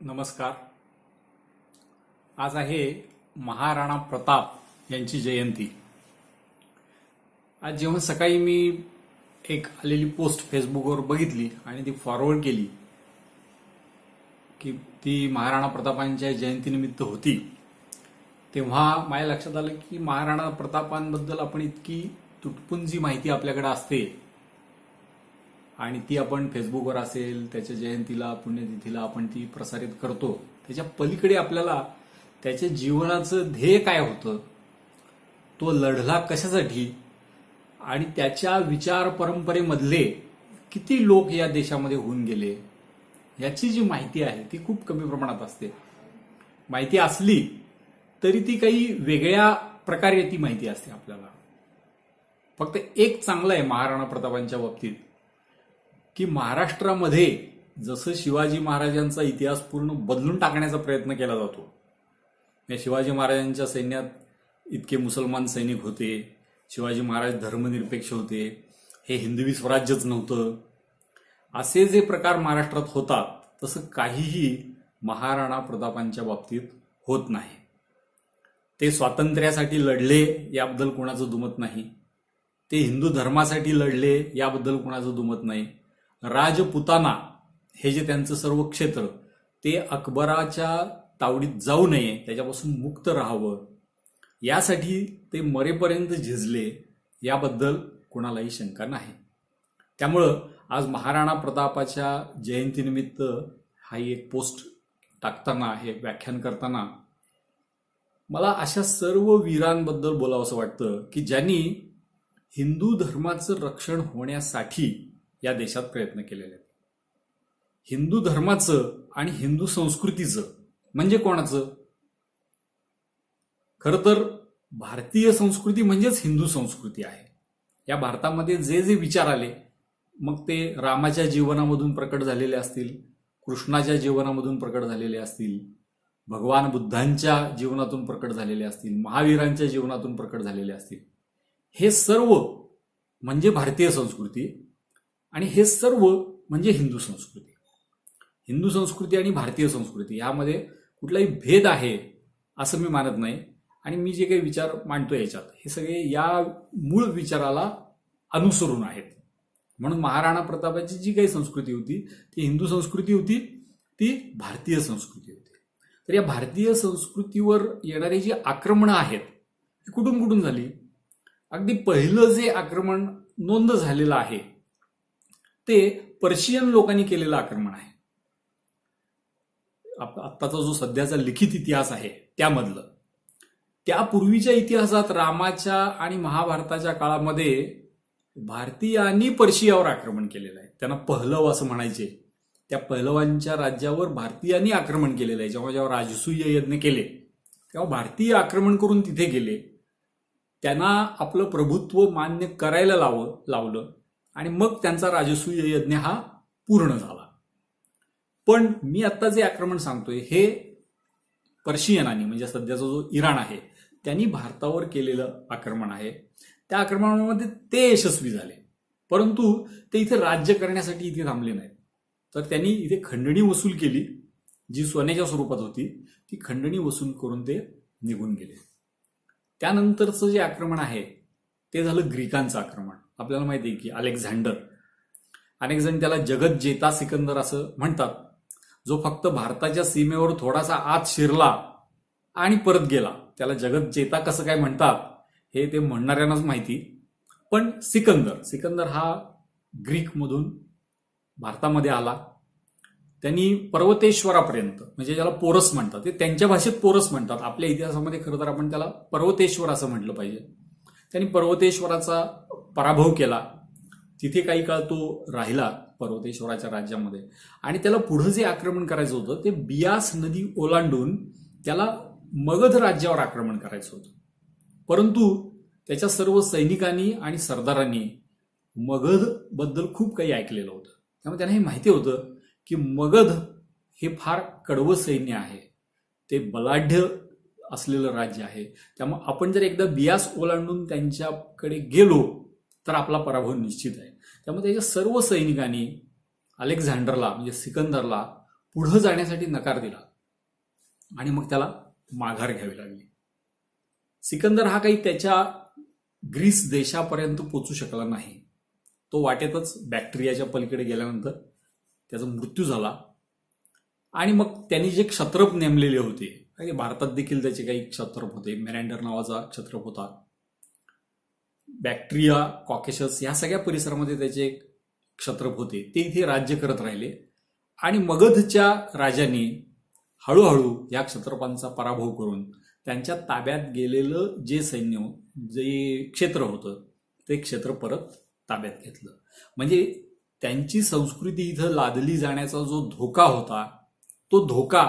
नमस्कार. आज आहे महाराणा प्रताप यांची जयंती. आज जेव्हा सकाळी मी एक आलेली पोस्ट फेसबुकवर बघितली आणि ती फॉरवर्ड केली की ती महाराणा प्रतापांच्या जयंतीनिमित्त होती, तेव्हा माझ्या लक्षात आलं की महाराणा प्रतापांबद्दल आपण इतकी तुटपुंजी माहिती आपल्याकडे असते आणि ती आपण फेसबुकवर असेल, त्याच्या जयंतीला पुण्यतिथीला आपण ती प्रसारित करतो. त्याच्या पलीकडे आपल्याला त्याच्या जीवनाचं ध्येय काय होतं, तो लढला कशासाठी आणि त्याच्या विचार परंपरेमधले किती लोक या देशामध्ये होऊन गेले याची जी माहिती आहे ती खूप कमी प्रमाणात असते. माहिती असली तरी ती काही वेगळ्या प्रकारे ती माहिती असते आपल्याला. फक्त एक चांगलं आहे महाराणा प्रतापांच्या बाबतीत की महाराष्ट्रामध्ये जसं शिवाजी महाराजांचा इतिहास पूर्ण बदलून टाकण्याचा प्रयत्न केला जातो. या शिवाजी महाराजांच्या सैन्यात इतके मुसलमान सैनिक होते, शिवाजी महाराज धर्मनिरपेक्ष होते, हे हिंदवी स्वराज्यच नव्हतं, असे जे प्रकार महाराष्ट्रात होतात तसं काहीही महाराणा प्रतापांच्या बाबतीत होत नाही. ते स्वातंत्र्यासाठी लढले याबद्दल कोणाचं दुमत नाही, ते हिंदू धर्मासाठी लढले याबद्दल कोणाचं दुमत नाही. राजपुताना हे जे त्यांचं सर्व क्षेत्र ते अकबराच्या तावडीत जाऊ नये, त्याच्यापासून मुक्त राहावं यासाठी ते मरेपर्यंत झिजले याबद्दल कोणालाही शंका नाही. त्यामुळं आज महाराणा प्रतापाच्या जयंतीनिमित्त हा एक पोस्ट टाकताना, हे व्याख्यान करताना मला अशा सर्व वीरांबद्दल बोलावंसं वाटतं की ज्यांनी हिंदू धर्माचं रक्षण होण्यासाठी या देशात प्रयत्न केलेले आहेत. हिंदू धर्माचं आणि हिंदू संस्कृतीचं म्हणजे कोणाचं? खरं तर भारतीय संस्कृती म्हणजेच हिंदू संस्कृती आहे. या भारतामध्ये जे जे विचार आले, मग ते रामाच्या जीवनामधून प्रकट झालेले असतील, कृष्णाच्या जीवनामधून प्रकट झालेले असतील, भगवान बुद्धांच्या जीवनातून प्रकट झालेले असतील, महावीरांच्या जीवनातून प्रकट झालेले असतील, हे सर्व म्हणजे भारतीय संस्कृती आणि हे सर्व म्हणजे हिंदू संस्कृती. हिंदू संस्कृती आणि भारतीय संस्कृती यामध्ये कुठलाही भेद आहे असं मी मानत नाही. आणि मी जे काही विचार मांडतो याच्यात, हे सगळे या मूळ विचाराला अनुसरून आहेत. म्हणून महाराणा प्रतापाची जी काही संस्कृती होती ती हिंदू संस्कृती होती, ती भारतीय संस्कृती होती. तर या भारतीय संस्कृतीवर येणारी जी आक्रमणं आहेत ती कुठून कुठून झाली? अगदी पहिलं जे आक्रमण नोंद झालेलं आहे ते पर्शियन लोकांनी केलेलं आक्रमण आहे. आत्ताचा जो सध्याचा लिखित इतिहास आहे त्यामधलं. त्यापूर्वीच्या इतिहासात रामाच्या आणि महाभारताच्या काळामध्ये भारतीयांनी पर्शियावर आक्रमण केलेलं आहे. त्यांना पहलव असं म्हणायचे. त्या पहलवांच्या राज्यावर भारतीयांनी आक्रमण केलेलं आहे. जेव्हा जेव्हा राजसूय यज्ञ केले तेव्हा भारतीय आक्रमण करून तिथे गेले, त्यांना आपलं प्रभुत्व मान्य करायला लावलं आणि मग त्यांचा राजसूय यज्ञ हा पूर्ण झाला. पण मी आता जे आक्रमण सांगतोय हे पर्शियनांनी, म्हणजे सध्याचा जो इराण आहे त्यांनी भारतावर केलेलं आक्रमण आहे. त्या आक्रमणामध्ये ते यशस्वी झाले, परंतु ते इथे राज्य करण्यासाठी इथे थांबले नाहीत. तर त्यांनी इथे खंडणी वसूल केली, जी सोन्याच्या स्वरूपात होती. ती खंडणी वसूल करून ते निघून गेले. त्यानंतरचं जे आक्रमण आहे ते झालं ग्रीकांचं आक्रमण. आपल्याला माहिती आहे की अलेक्झांडर, अनेक जण त्याला जगत जेता सिकंदर असं म्हणतात, जो फक्त भारताच्या सीमेवर थोडासा आत शिरला आणि परत गेला. त्याला जगत जेता कसं काय म्हणतात हे ते म्हणणाऱ्यांनाच माहिती. पण सिकंदर हा ग्रीकमधून भारतामध्ये आला. त्यांनी पर्वतेश्वरापर्यंत, म्हणजे ज्याला पोरस म्हणतात, ते त्यांच्या भाषेत पोरस म्हणतात, आपल्या इतिहासामध्ये खरं तर आपण त्याला पर्वतेश्वर असं म्हटलं पाहिजे. त्यांनी पर्वतेश्वराचा पराभव केला. तिथे काही काळ तो राहिला पर्वतेश्वराच्या राज्यामध्ये. आणि त्याला पुढं जे आक्रमण करायचं होतं ते बियास नदी ओलांडून त्याला मगध राज्यावर आक्रमण करायचं होतं. परंतु त्याच्या सर्व सैनिकांनी आणि सरदारांनी मगध बद्दल खूप काही ऐकलेलं होतं. त्यामुळे त्यांना हे माहिती होतं की मगध हे फार कडवं सैन्य आहे, ते बलाढ्य असलेलं राज्य आहे. त्यामुळे आपण जर एकदा बियास ओलांडून त्यांच्याकडे गेलो तर आपला पराभव निश्चित आहे. त्यामुळे त्याच्या सर्व सैनिकांनी अलेक्झांडरला म्हणजे सिकंदरला पुढं जाण्यासाठी नकार दिला आणि मग त्याला माघार घ्यावी लागली. सिकंदर हा काही त्याच्या ग्रीस देशापर्यंत पोचू शकला नाही. तो वाटेतच बॅक्टेरियाच्या पलीकडे गेल्यानंतर त्याचा मृत्यू झाला. आणि मग त्यांनी जे क्षत्रप नेमलेले होते, आणि भारतात देखील त्याचे काही क्षत्रप होते, मेरॅन्डर नावाचा क्षत्रप होता, बॅक्ट्रिया, कॉकेशस या सगळ्या परिसरामध्ये त्याचे क्षत्रप होते, ते इथे राज्य करत राहिले. आणि मगधच्या राजांनी हळूहळू या क्षत्रपांचा पराभव करून त्यांच्या ताब्यात गेलेलं जे सैन्य, जे क्षेत्र होतं ते क्षेत्र परत ताब्यात घेतलं. म्हणजे त्यांची संस्कृती इथं लादली जाण्याचा जो धोका होता, तो धोका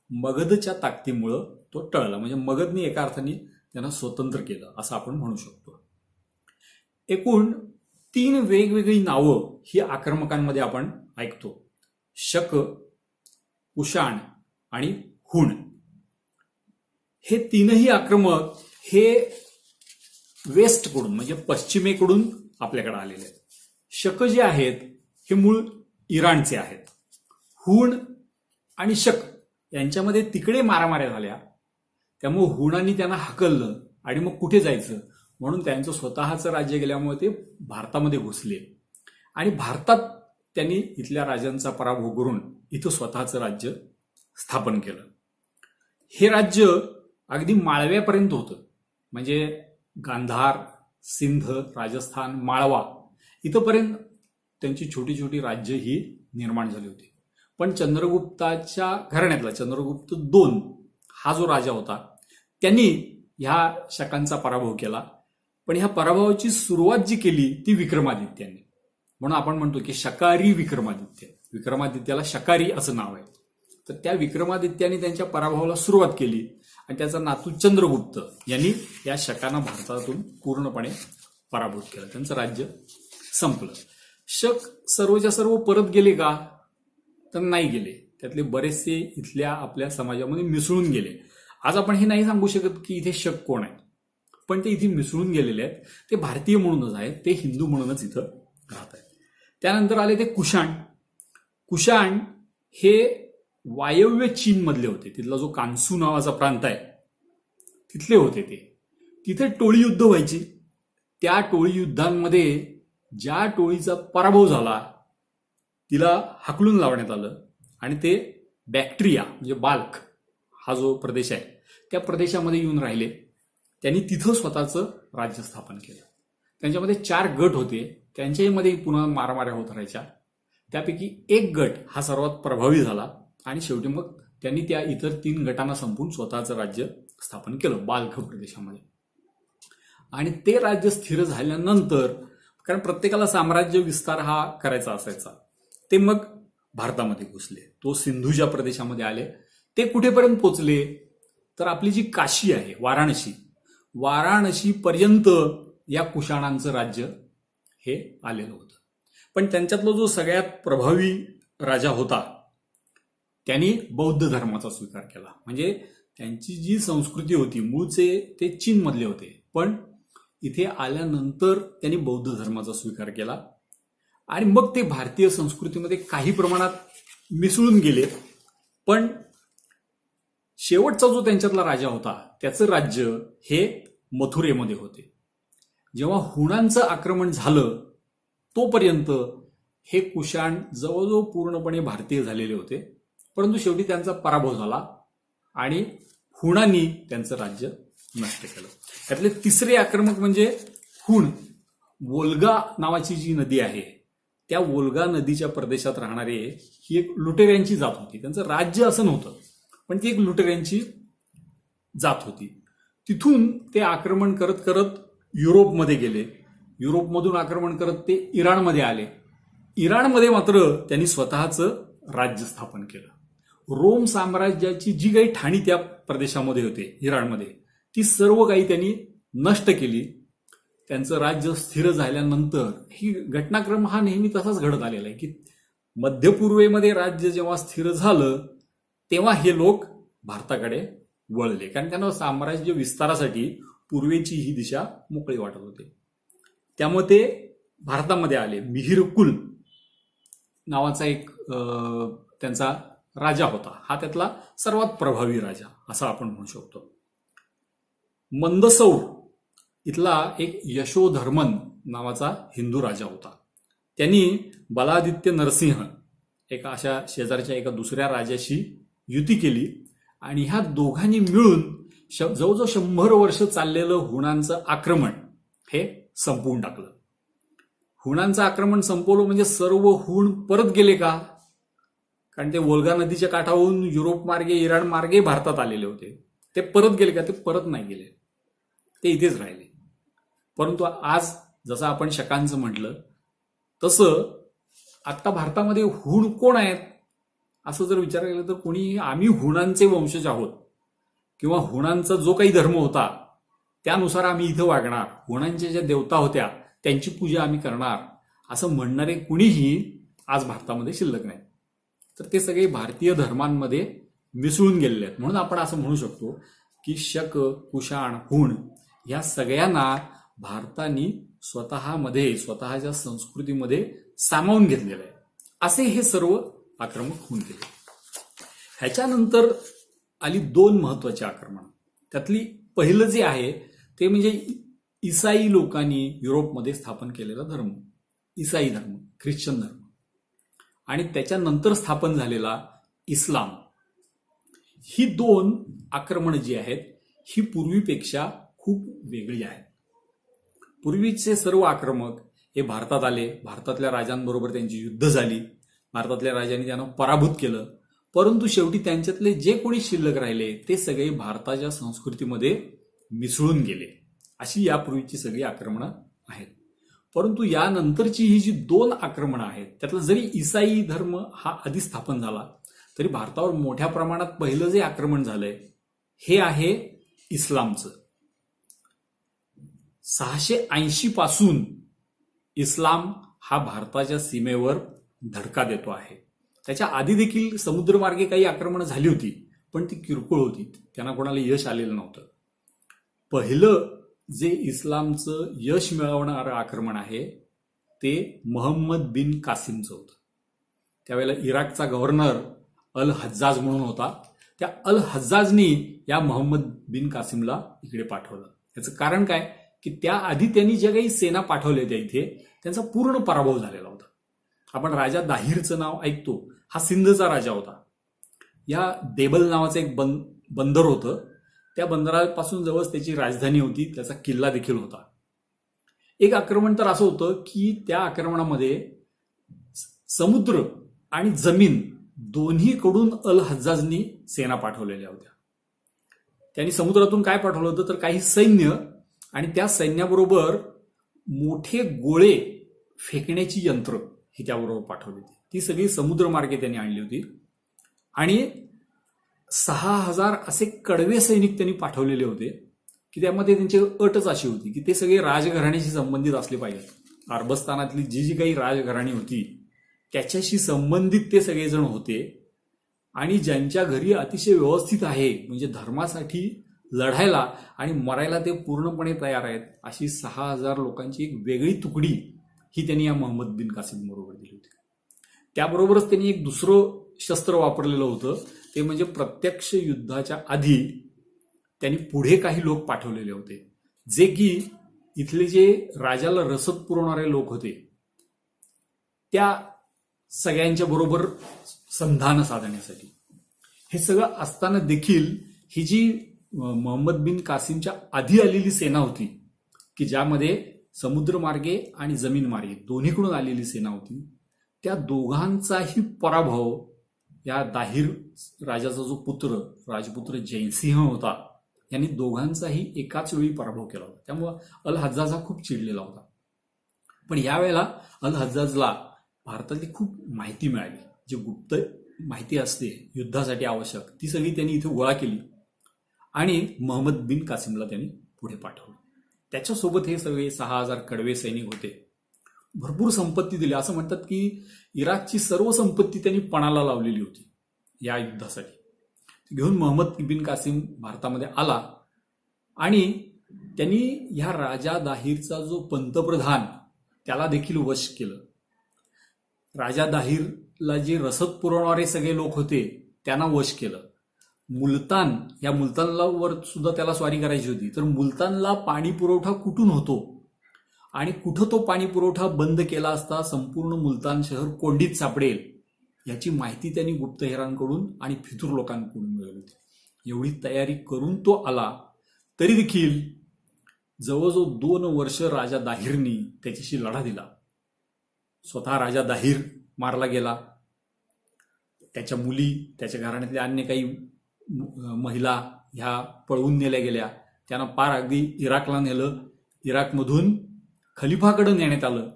मगधच्या ताकदीमुळं तो टळला. म्हणजे मगधने एका अर्थाने त्यांना स्वतंत्र केलं असं आपण म्हणू शकतो. एकूण 3 वेगवेगळी नावं ही आक्रमकांमध्ये आपण ऐकतो: शक, कुशाण आणि हुण. हे तीनही आक्रमक हे वेस्टकडून म्हणजे पश्चिमेकडून आपल्याकडे आलेले आहेत. शक जे आहेत हे मूळ इराणचे आहेत. हुण आणि शक यांच्यामध्ये तिकडे मारामाऱ्या झाल्या, त्यामुळे हुणांनी त्यांना हकललं आणि मग कुठे जायचं म्हणून त्यांचं स्वतःचं राज्य गेल्यामुळे ते भारतामध्ये घुसले आणि भारतात त्यांनी इथल्या राजांचा पराभव करून इथं स्वतःचं राज्य स्थापन केलं. हे राज्य अगदी माळव्यापर्यंत होतं. म्हणजे गांधार, सिंध, राजस्थान, माळवा इथंपर्यंत त्यांची छोटी छोटी राज्य ही निर्माण झाली होती. पण चंद्रगुप्ताच्या घराण्यातला चंद्रगुप्त II हा जो राजा होता त्यांनी ह्या शकांचा पराभव केला. पण ह्या पराभवाची सुरुवात जी केली ती विक्रमादित्याने. म्हणून आपण म्हणतो की शकारी विक्रमादित्य. विक्रमादित्याला शकारी असं नाव आहे. तर त्या विक्रमादित्याने त्यांच्या पराभवाला सुरुवात केली आणि त्याचा नातू चंद्रगुप्त यांनी या शकांना भारतातून पूर्णपणे पराभूत केलं. त्यांचं राज्य संपलं. शक सर्वच्या सर्व परत गेले का? तर नाही गेले. त्यातले बरेचसे इथल्या आपल्या समाजामध्ये मिसळून गेले. आज आपण हे नाही सांगू शकत की इथे शक कोण आहे, पण ते इथे मिसळून गेलेले आहेत. ते भारतीय म्हणूनच आहेत, ते हिंदू म्हणूनच इथं राहत आहेत. त्यानंतर आले ते कुशाण. कुशाण हे वायव्य चीन मधले होते. तिथला जो कान्सू नावाचा प्रांत आहे तिथले होते ते. तिथे टोळी युद्ध व्हायची. त्या टोळी युद्धांमध्ये ज्या टोळीचा पराभव झाला तिला हाकलून लावण्यात आलं आणि ते बॅक्टेरिया म्हणजे बाल्क हा जो प्रदेश आहे त्या प्रदेशामध्ये येऊन राहिले. त्यांनी तिथं स्वतःचं राज्य स्थापन केलं. त्यांच्यामध्ये 4 गट होते. त्यांच्यामध्ये पुन्हा मारामाऱ्या होत राहायच्या. त्यापैकी एक गट हा सर्वात प्रभावी झाला आणि शेवटी मग त्यांनी त्या इतर 3 गटांना संपून स्वतःचं राज्य स्थापन केलं बाल्ख प्रदेशामध्ये. आणि ते राज्य स्थिर झाल्यानंतर, कारण प्रत्येकाला साम्राज्य विस्तार हा करायचा असायचा, ते मग भारतामध्ये घुसले. तो सिंधूच्या प्रदेशामध्ये आले. ते कुठेपर्यंत पोचले तर आपली जी काशी आहे वाराणसी पर्यंत या कुशाणांचं राज्य हे आलेलं होतं. पण त्यांच्यातला जो सगळ्यात प्रभावी राजा होता त्यांनी बौद्ध धर्माचा स्वीकार केला. म्हणजे त्यांची जी संस्कृती होती मूळचे ते चीनमधले होते, पण इथे आल्यानंतर त्यांनी बौद्ध धर्माचा स्वीकार केला आणि मग ते भारतीय संस्कृतीमध्ये काही प्रमाणात मिसळून गेले. पण शेवटचा जो त्यांच्यातला राजा होता त्याचं राज्य हे मथुरेमध्ये होते. जेव्हा हुणांचं आक्रमण झालं तोपर्यंत हे कुशाण जवळजवळ पूर्णपणे भारतीय झालेले होते. परंतु शेवटी त्यांचा पराभव झाला आणि हुणांनी त्यांचं राज्य नष्ट केलं. त्यातले तिसरे आक्रमक म्हणजे हुण. वोल्गा नावाची जी नदी आहे त्या वोल्गा नदीच्या प्रदेशात राहणारे ही एक लुटेऱ्यांची जात होती. त्यांचं राज्य असं नव्हतं, पण ती एक लुटेऱ्यांची जात होती. तिथून ते आक्रमण करत करत युरोपमध्ये गेले. युरोपमधून आक्रमण करत ते इराणमध्ये आले. इराणमध्ये मात्र त्यांनी स्वतःचं राज्य स्थापन केलं. रोम साम्राज्याची जी काही ठाणी त्या प्रदेशामध्ये होते इराणमध्ये ती सर्व काही त्यांनी नष्ट केली. त्यांचं राज्य स्थिर झाल्यानंतर ही घटनाक्रम हा नेहमी तसाच घडत आलेला आहे की मध्य पूर्वेमध्ये राज्य जेव्हा स्थिर झालं तेव्हा हे लोक भारताकडे वळले, कारण त्यांना साम्राज्य विस्तारासाठी पूर्वेची ही दिशा मोकळी वाटत होती. त्यामुळे ते भारतामध्ये आले. मिहिर कुल नावाचा एक त्यांचा राजा होता. हा त्यातला सर्वात प्रभावी राजा असं आपण म्हणू शकतो. मंदसौर इथला एक यशोधर्मन नावाचा हिंदू राजा होता. त्यांनी बलादित्य नरसिंह एका अशा शेजारच्या एका दुसऱ्या राजाशी युती केली आणि ह्या दोघांनी मिळून जवळजवळ 100 वर्ष चाललेलं हुणांचं आक्रमण हे संपवून टाकलं. हुणांचं आक्रमण संपवलं म्हणजे सर्व हुण परत गेले का? कारण ते वोल्गा नदीच्या काठावरून युरोप मार्गे, इराण मार्गे भारतात आलेले होते. ते परत गेले का? ते परत नाही गेले, ते इथेच राहिले. परंतु आज जसं आपण शकांचं म्हटलं तसं आता भारतामध्ये हुण कोण आहेत असं जर विचार केला तर कोणी आम्ही हुणांचे वंशज आहोत किंवा हुणांचा जो काही धर्म होता त्यानुसार आम्ही इथं वागणार, हुणांच्या ज्या देवता होत्या त्यांची पूजा आम्ही करणार असं म्हणणारे कुणीही आज भारतामध्ये शिल्लक नाही. तर ते सगळे भारतीय धर्मांमध्ये मिसळून गेलेले आहेत. म्हणून आपण असं म्हणू शकतो की शक, कुशाण, हुण या सगळ्यांना भारताने स्वतःमध्ये, स्वतःच्या संस्कृतीमध्ये सामावून घेतलेलं आहे. असे हे सर्व आक्रमक होऊन गेले. ह्याच्यानंतर आली 2 महत्वाची आक्रमण. त्यातली पहिलं जे आहे ते म्हणजे ईसाई लोकांनी युरोपमध्ये स्थापन केलेला धर्म, ईसाई धर्म, ख्रिश्चन धर्म, आणि त्याच्यानंतर स्थापन झालेला इस्लाम. ही 2 आक्रमणं जी आहेत ही पूर्वीपेक्षा खूप वेगळी आहेत. पूर्वीचे सर्व आक्रमक हे भारतात आले, भारतातल्या राजांबरोबर त्यांची युद्ध झाली, भारतातल्या राजांनी त्यांना पराभूत केलं, परंतु शेवटी त्यांच्यातले जे कोणी शिल्लक राहिले ते सगळे भारताच्या संस्कृतीमध्ये मिसळून गेले. अशी यापूर्वीची सगळी आक्रमणं आहेत. परंतु यानंतरची ही जी 2 आक्रमणं आहेत त्यातलं जरी ईसाई धर्म हा आधी स्थापन झाला तरी भारतावर मोठ्या प्रमाणात पहिलं जे आक्रमण झालंय हे आहे इस्लामचं. 680 पासून इस्लाम हा भारताच्या सीमेवर धडका देतो आहे. त्याच्या आधी देखील समुद्रमार्गे काही आक्रमणं झाली होती पण ती किरकोळ होती, त्यांना कोणाला यश आलेलं नव्हतं. पहिलं जे इस्लामचं यश मिळवणारं आक्रमण आहे ते मोहम्मद बिन कासिमचं होतं. त्यावेळेला इराकचा गव्हर्नर अल हज्जाज म्हणून होता. त्या अल हज्जाजनी या मोहम्मद बिन कासिमला इकडे पाठवलं. याचं कारण काय की त्याआधी त्यांनी ज्या काही सेना पाठवल्या होत्या इथे त्यांचा पूर्ण पराभव झालेला होता. आपण राजा दाहिरचं नाव ऐकतो, हा सिंधचा राजा होता. या देबल नावाचं एक बंदर होतं, त्या बंदरापासून जवळच त्याची राजधानी होती, त्याचा किल्ला देखील होता. एक आक्रमण तर असं होतं की त्या आक्रमणामध्ये समुद्र आणि जमीन दोन्हीकडून अल हज्जाजनी सेना पाठवलेल्या होत्या. त्यांनी समुद्रातून काय पाठवलं होतं तर काही सैन्य आणि त्या सैन्याबरोबर मोठे गोळे फेकण्याची यंत्र ही त्याबरोबर पाठवली होती. ती सगळी समुद्रमार्गे त्यांनी आणली होती आणि 6000 असे कडवे सैनिक त्यांनी पाठवलेले होते की त्यामध्ये त्यांची अटच अशी होती की ते सगळे राजघराण्याशी संबंधित असले पाहिजेत. अरबस्तानातली जी काही राजघराणी होती त्याच्याशी संबंधित ते सगळेजण होते आणि ज्यांच्या घरी अतिशय व्यवस्थित आहे म्हणजे धर्मासाठी लढायला आणि मरायला ते पूर्णपणे तयार आहेत अशी 6000 लोकांची एक वेगळी तुकडी ही त्यांनी या मोहम्मद बिन कासिम बरोबर दिली होती. त्याबरोबरच त्यांनी एक दुसरं शस्त्र वापरलेलं होतं, ते म्हणजे प्रत्यक्ष युद्धाच्या आधी त्यांनी पुढे काही लोक पाठवलेले होते जे की इथले जे राजाला रसद पुरवणारे लोक होते त्या सगळ्यांच्या बरोबर संधान साधण्यासाठी. हे सगळं असताना देखील ही जी मोहम्मद बिन कासिमच्या आधी आलेली सेना होती की ज्यामध्ये समुद्रमार्गे आणि जमीन मार्गे दोन्हीकडून आलेली सेना होती, त्या दोघांचाही पराभव या दाहिर राजाचा जो पुत्र राजपुत्र जयसिंह होता यांनी दोघांचाही एकाच वेळी पराभव केला होता. त्यामुळं अल हज्जाज हा खूप चिडलेला होता. पण यावेळेला अल हज्जाजला भारतातली खूप माहिती मिळाली, जी गुप्त माहिती असते युद्धासाठी आवश्यक ती सगळी त्यांनी इथे गोळा केली आणि मोहम्मद बिन कासिमला त्यांनी पुढे पाठवलं. त्याच्यासोबत हे सगळे 6000 कडवे सैनिक होते. भरपूर संपत्ती दिली. असं म्हणतात की इराकची सर्व संपत्ती त्यांनी पणाला लावलेली होती या युद्धासाठी. घेऊन मोहम्मद बिन कासिम भारतामध्ये आला आणि त्यांनी ह्या राजा दाहिरचा जो पंतप्रधान त्याला देखील वश केलं. राजा दाहिरला जे रसद पुरवणारे सगळे लोक होते त्यांना वश केलं. मुलतान, या मुलतानला वर सुद्धा त्याला स्वारी करायची होती. तर मुलतानला पाणी पुरवठा कुठून होतो आणि कुठं तो पाणी पुरवठा बंद केला असता संपूर्ण मुलतान शहर कोंडीत सापडेल याची माहिती त्यांनी गुप्तहेरांकडून आणि फितूर लोकांकडून मिळवली होती. एवढी तयारी करून तो आला तरी देखील जवळजवळ 2 वर्ष राजा दाहिरनी त्याच्याशी लढा दिला. स्वतः राजा दाहिर मारला गेला, त्याच्या मुली, त्याच्या घराण्यातल्या अन्य काही महिला ह्या पळवून नेल्या गेल्या. त्यांना पार अगदी इराकला नेलं. इराकमधून खलिफाकडे नेण्यात आलं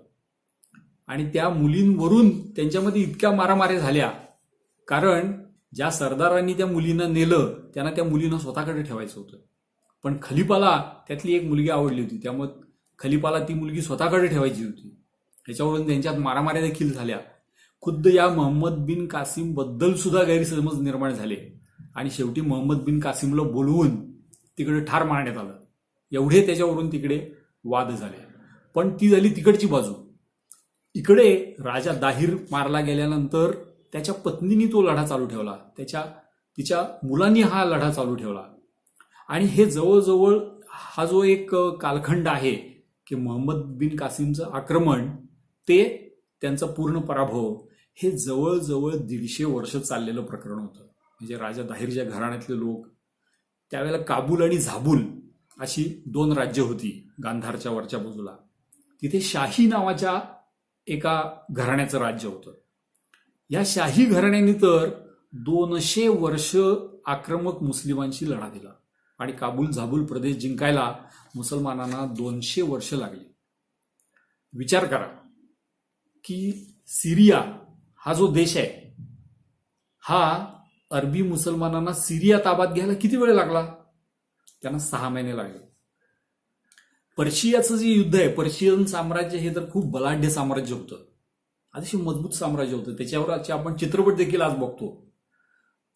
आणि त्या मुलींवरून त्यांच्यामध्ये इतक्या मारामाऱ्या झाल्या, कारण ज्या सरदारांनी त्या मुलींना नेलं त्यांना त्या मुलींना स्वतःकडे ठेवायचं होतं. पण खलिफाला त्यातली एक मुलगी आवडली होती, त्यामुळे खलिफाला ती मुलगी स्वतःकडे ठेवायची होती. त्याच्यावरून त्यांच्यात मारामाऱ्या देखील झाल्या. खुद्द या मोहम्मद बिन कासिम बद्दल सुद्धा गैरसमज निर्माण झाले आणि शेवटी मोहम्मद बिन कासिमला बोलवून तिकडे ठार मारण्यात आलं. एवढे त्याच्यावरून तिकडे वाद झाले. पण ती झाली तिकडची बाजू. इकडे राजा दाहिर मारला गेल्यानंतर त्याच्या पत्नीने तो लढा चालू ठेवला, तिच्या मुलांनी हा लढा चालू ठेवला. आणि हे जवळजवळ हा जो एक कालखंड आहे की मोहम्मद बिन कासिमचं आक्रमण ते त्यांचा पूर्ण पराभव, हे जवळजवळ 150 वर्ष चाललेलं प्रकरण होतं. म्हणजे राजा दाहिरच्या घराण्यातले लोक, त्यावेळेला काबूल आणि झाबूल अशी 2 राज्य होती गांधारच्या वरच्या बाजूला. तिथे शाही नावाच्या एका घराण्याचं राज्य होतं. या शाही घराण्याने तर 200 वर्ष आक्रमक मुस्लिमांशी लढा दिला आणि काबूल झाबूल प्रदेश जिंकायला मुसलमानांना 200 वर्ष लागली. विचार करा की सिरिया हा जो देश आहे, हा अरबी मुसलमानांना सिरिया ताब्यात घ्यायला किती वेळ लागला? त्यांना 6 महिने लागले. पर्शियाचं जे युद्ध आहे, पर्शियन साम्राज्य हे तर खूप बलाढ्य साम्राज्य होतं, अतिशय मजबूत साम्राज्य होतं. त्याच्यावर आपण चित्रपट देखील आज बघतो.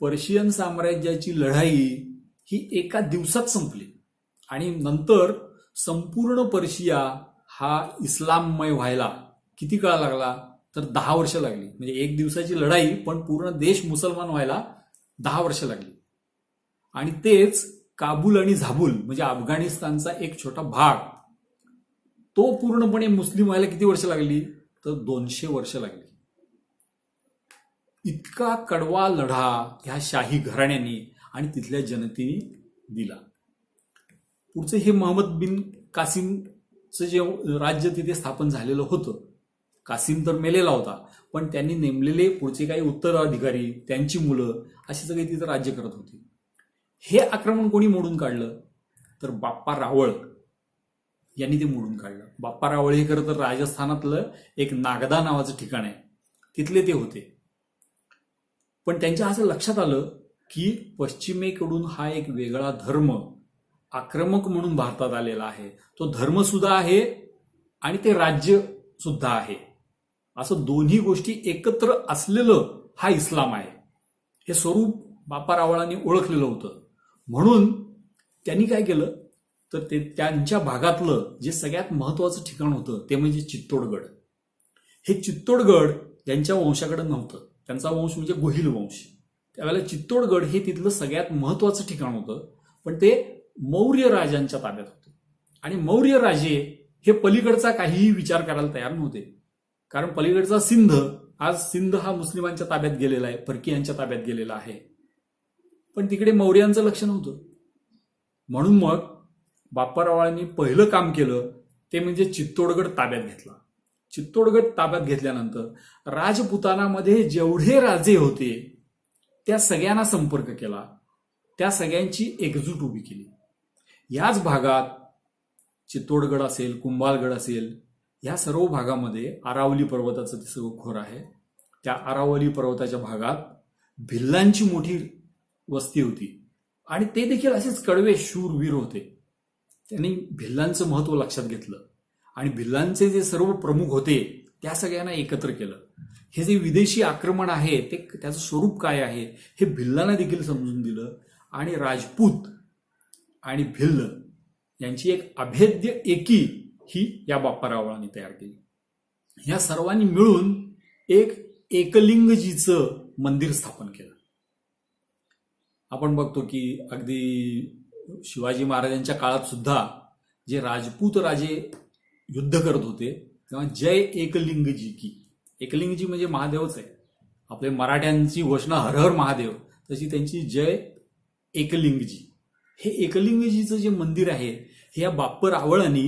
पर्शियन साम्राज्याची लढाई ही एका दिवसात संपली आणि नंतर संपूर्ण पर्शिया हा इस्लाममय व्हायला किती काळ लागला? तर 10 वर्ष लागली. म्हणजे एक दिवसाची लढाई, पण पूर्ण देश मुसलमान व्हायला 10 वर्ष लागली. आणि तेच काबूल आणि झाबूल म्हणजे अफगाणिस्तानचा एक छोटा भाग, तो पूर्णपणे मुस्लिम व्हायला किती वर्ष लागली? तर 200 वर्ष लागली. इतका कडवा लढा ह्या शाही घराण्याने आणि तिथल्या जनतेने दिला. पुढचं हे मोहम्मद बिन कासिमचं जे राज्य तिथे स्थापन झालेलं होतं, कासिम तर मेलेला होता, पण त्यांनी नेमलेले पुढचे काही उत्तराधिकारी, त्यांची मुलं अशी सगळी तिथं राज्य करत होती. हे आक्रमण कोणी मोडून काढलं? तर बाप्पा रावळ यांनी ते मोडून काढलं. बाप्पा रावळ हे खरं तर राजस्थानातलं एक नागदा नावाचं ठिकाण आहे, तिथले ते होते. पण त्यांच्या असं लक्षात आलं की पश्चिमेकडून हा एक वेगळा धर्म आक्रमक म्हणून भारतात आलेला आहे. तो धर्म सुद्धा आहे आणि ते राज्य सुद्धा आहे. असं दोन्ही गोष्टी एकत्र असलेलं हा इस्लाम आहे. हे स्वरूप बाप्पा रावळांनी ओळखलेलं होतं. म्हणून त्यांनी काय केलं तर ते त्यांच्या भागातलं जे सगळ्यात महत्वाचं ठिकाण होतं ते म्हणजे चित्तोडगड. हे चित्तोडगड यांच्या वंशाकडे नव्हतं. त्यांचा वंश म्हणजे गोहिल वंश. त्यावेळेला चित्तोडगड हे तिथलं सगळ्यात महत्वाचं ठिकाण होतं, पण ते मौर्य राजांच्या ताब्यात होतं. आणि मौर्य राजे हे पलीकडचा काहीही विचार करायला तयार नव्हते, कारण पलीकडचा सिंध, आज सिंध हा मुस्लिमांच्या ताब्यात गेलेला आहे, परकीयांच्या ताब्यात गेलेला आहे, पण तिकडे मौर्यांचं लक्ष नव्हतं. म्हणून मग बाप्पारावांनी पहिलं काम केलं ते म्हणजे चित्तोडगड ताब्यात घेतला. चित्तोडगड ताब्यात घेतल्यानंतर राजपुतानामध्ये जेवढे राजे होते त्या सगळ्यांना संपर्क केला, त्या सगळ्यांची एकजूट उभी केली. याच भागात चित्तोडगड असेल, कुंभालगड असेल, या सर्व भागामध्ये अरावली पर्वताचं ते सगळं खोर आहे. त्या अरावली पर्वताच्या भागात भिल्लांची मोठी वस्ती होती आणि ते देखील असेच कडवे शूरवीर होते. त्यांनी भिल्लांचं महत्व लक्षात घेतलं आणि भिल्लांचे जे सर्व प्रमुख होते त्या सगळ्यांना एकत्र केलं. हे जे विदेशी आक्रमण आहे ते त्याचं स्वरूप काय आहे हे भिल्लांना देखील समजून दिलं आणि राजपूत आणि भिल्ल यांची एक अभेद्य एकी ही या बाप्पारावळांनी तयार केली. या सर्वांनी मिळून एक एकलिंगजीचं मंदिर स्थापन केलं. आपण बघतो की अगदी शिवाजी महाराजांच्या काळात सुद्धा जे राजपूत राजे युद्ध करत होते तेव्हा जय एकलिंगजी की, एकलिंगजी म्हणजे महादेवच आहे. आपल्या मराठ्यांची घोषणा हर हर महादेव, तशी त्यांची जय एकलिंगजी. हे एकलिंगजीचं जे मंदिर आहे हे या बाप्प रावळांनी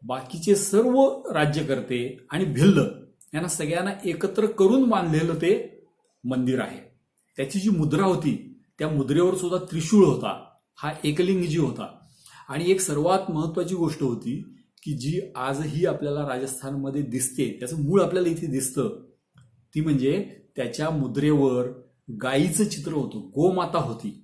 बाकीचे सर्व राज्यकर्ते आणि भिल्ल यांना सगळ्यांना एकत्र करून बांधलेलं ते मंदिर आहे. त्याची जी मुद्रा होती त्या मुद्रेवर सुद्धा त्रिशूळ होता, हा एकलिंगजी होता. आणि एक सर्वात महत्वाची गोष्ट होती की जी आजही आपल्याला राजस्थानमध्ये दिसते, त्याचं मूळ आपल्याला इथे दिसतं, ती म्हणजे त्याच्या मुद्रेवर गायीचं चित्र होतं, गोमाता होती.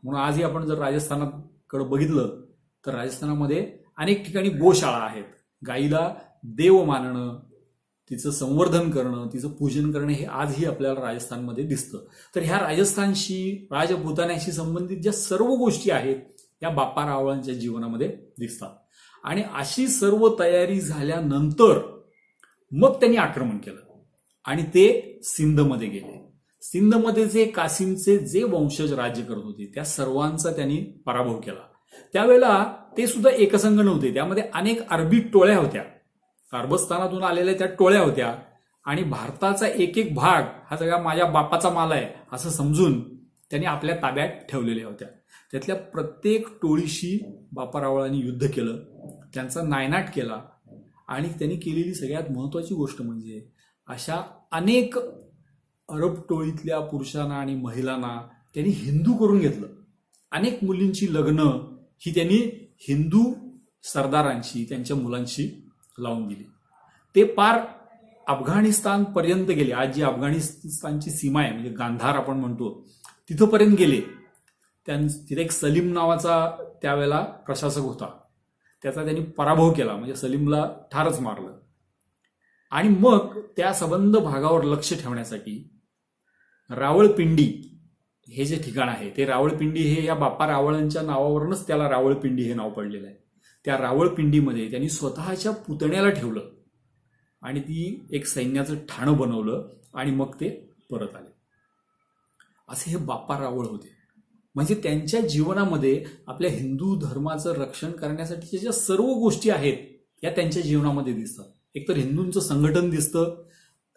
म्हणून आजही आपण जर राजस्थानाकडे बघितलं तर राजस्थानामध्ये अनेक ठिकाणी गोशाळा आहेत. गायीला देव मानणं, तिचं संवर्धन करणं, तिचं पूजन करणं हे आजही आपल्याला राजस्थानमध्ये दिसतं. तर ह्या राजस्थानशी, राजपुतान्याशी संबंधित ज्या सर्व गोष्टी आहेत त्या बाप्पा रावळांच्या जीवनामध्ये दिसतात. आणि अशी सर्व तयारी झाल्यानंतर मग त्यांनी आक्रमण केलं आणि ते सिंधमध्ये गेले. सिंधमध्ये जे कासिमचे जे वंशज राज्य करत होते त्या सर्वांचा त्यांनी पराभव केला. त्यावेळेला ते सुद्धा एकसंघ नव्हते, त्यामध्ये अनेक अरबी टोळ्या होत्या, अरबस्थानातून आलेल्या त्या टोळ्या होत्या. आणि भारताचा एक एक भाग हा सगळा माझ्या बापाचा माल आहे असं समजून त्यांनी आपल्या ताब्यात ठेवलेल्या होत्या. त्यातल्या प्रत्येक टोळीशी बाप्पा रावळांनी युद्ध केलं, त्यांचा नायनाट केला. आणि त्यांनी केलेली सगळ्यात महत्वाची गोष्ट म्हणजे अशा अनेक अरब टोळीतल्या पुरुषांना आणि महिलांना त्यांनी हिंदू करून घेतलं. अनेक मुलींची लग्न ही त्यांनी हिंदू सरदारांशी, त्यांच्या मुलांशी लावून दिली. ते पार अफगाणिस्तान पर्यंत गेले. आज जी अफगाणिस्तानची सीमा आहे म्हणजे गांधार आपण म्हणतो तिथंपर्यंत गेले. तिथे एक सलीम नावाचा त्यावेळेला प्रशासक होता, त्याचा त्यांनी पराभव केला, म्हणजे सलीमला ठारच मारलं. आणि मग त्या संबंध भागावर लक्ष ठेवण्यासाठी रावळपिंडी हे जे ठिकाण आहे ते रावळपिंडी हे या बाप्पा रावळांच्या नावावरूनच त्याला रावळपिंडी हे नाव पडलेलं आहे. त्या रावळपिंडीमध्ये त्यांनी स्वतःच्या पुतण्याला ठेवलं आणि ती एक सैन्याचं ठाणं बनवलं आणि मग ते परत आले. असे हे बाप्पा रावळ होते. म्हणजे त्यांच्या जीवनामध्ये आपल्या हिंदू धर्माचं रक्षण करण्यासाठीच्या ज्या सर्व गोष्टी आहेत या त्यांच्या जीवनामध्ये दिसतात. एकतर हिंदूंचं संघटन दिसतं,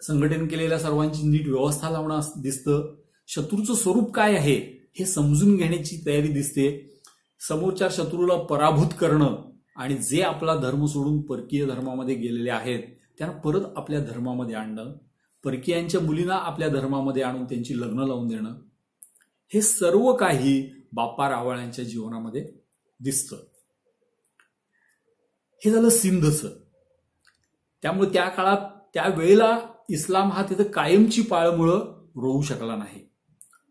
संघटन केलेल्या सर्वांची नीट व्यवस्था लावणं दिसतं, शत्रूचं स्वरूप काय आहे हे समजून घेण्याची तयारी दिसते, समोरच्या शत्रूला पराभूत करणं आणि जे आपला धर्म सोडून परकीय धर्मामध्ये गेलेले आहेत त्यांना परत आपल्या धर्मामध्ये आणणं, परकीयांच्या मुलींना आपल्या धर्मामध्ये आणून त्यांची लग्न लावून देणं, हे सर्व काही बाप्पा रावळांच्या जीवनामध्ये दिसतं. हे झालं सिंधचं. त्यामुळे त्या काळात त्यावेळेला इस्लाम हा तिथं कायमची पाळमुळं रोवू शकला नाही.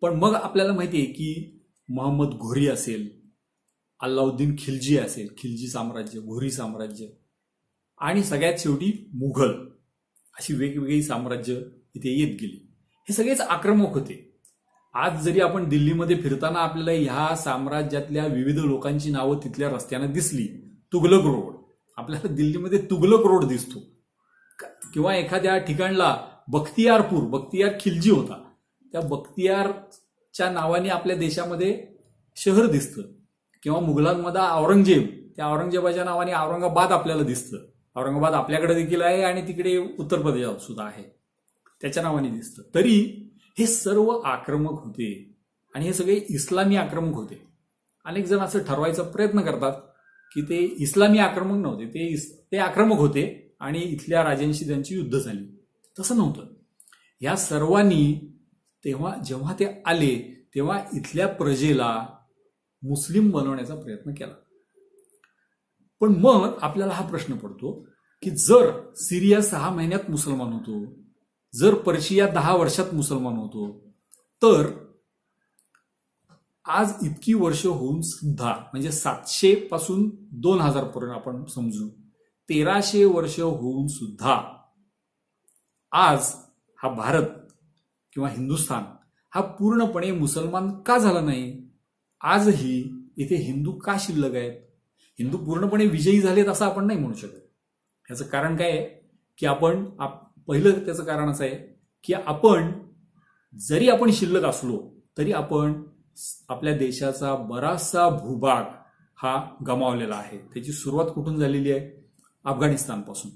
पण मग आपल्याला माहिती आहे की मोहम्मद घोरी असेल, अल्लाउद्दीन खिलजी असेल, खिलजी साम्राज्य, घोरी साम्राज्य आणि सगळ्यात शेवटी मुघल, अशी वेगवेगळी साम्राज्य इथे येत गेली. हे सगळेच आक्रमक होते. आज जरी आपण दिल्लीमध्ये फिरताना आपल्याला ह्या साम्राज्यातल्या विविध लोकांची नावं तिथल्या रस्त्यानं दिसली, तुगलक रोड, आपल्याला दिल्लीमध्ये तुगलक रोड दिसतो. किंवा एखाद्या ठिकाणला बख्तियार खिलजी होता, त्या बख्तियारच्या नावाने आपल्या देशामध्ये शहर दिसतं. किंवा मुघलांमध्ये औरंगजेब, त्या औरंगजेबाच्या नावाने औरंगाबाद आपल्याला दिसतं. औरंगाबाद आपल्याकडे देखील आहे आणि तिकडे उत्तर प्रदेशात सुद्धा आहे, त्याच्या नावाने दिसतं. तरी हे सर्व आक्रमक होते आणि हे सगळे इस्लामी आक्रमक होते. अनेक जण असं ठरवायचा प्रयत्न करतात की ते इस्लामी आक्रमक नव्हते, ते आक्रमक होते आणि इथल्या राजांशी त्यांची युद्ध झाली. तसं नव्हतं. या सर्वांनी जेव्हा ते आले तेव्हा इथल्या प्रजेला मुस्लिम बनवण्याचा प्रयत्न केला. पण मग आपल्याला हा प्रश्न पडतो की जर सिरिया 6 महिन्यात मुसलमान होतो, जर पर्शिया 10 वर्षात मुसलमान होतो, तर आज इतकी वर्ष होऊन सुद्धा, म्हणजे 700 पासून 2000 पर्यंत आपण समजू, 1300 वर्ष होऊन सुद्धा आज हा भारत किंवा हिंदुस्थान हा पूर्णपणे मुसलमान का झाला नाही? आजही इथे हिंदू का शिल्लक आहेत? हिंदू पूर्णपणे विजयी झालेत असं आपण नाही म्हणू शकत. ह्याचं कारण काय आहे की पहिलं त्याचं कारण असं आहे की जरी आपण शिल्लक असलो तरी आपण आपल्या देशाचा बराचसा भूभाग हा गमावलेला आहे. त्याची सुरुवात कुठून झालेली आहे? अफगाणिस्तानपासून,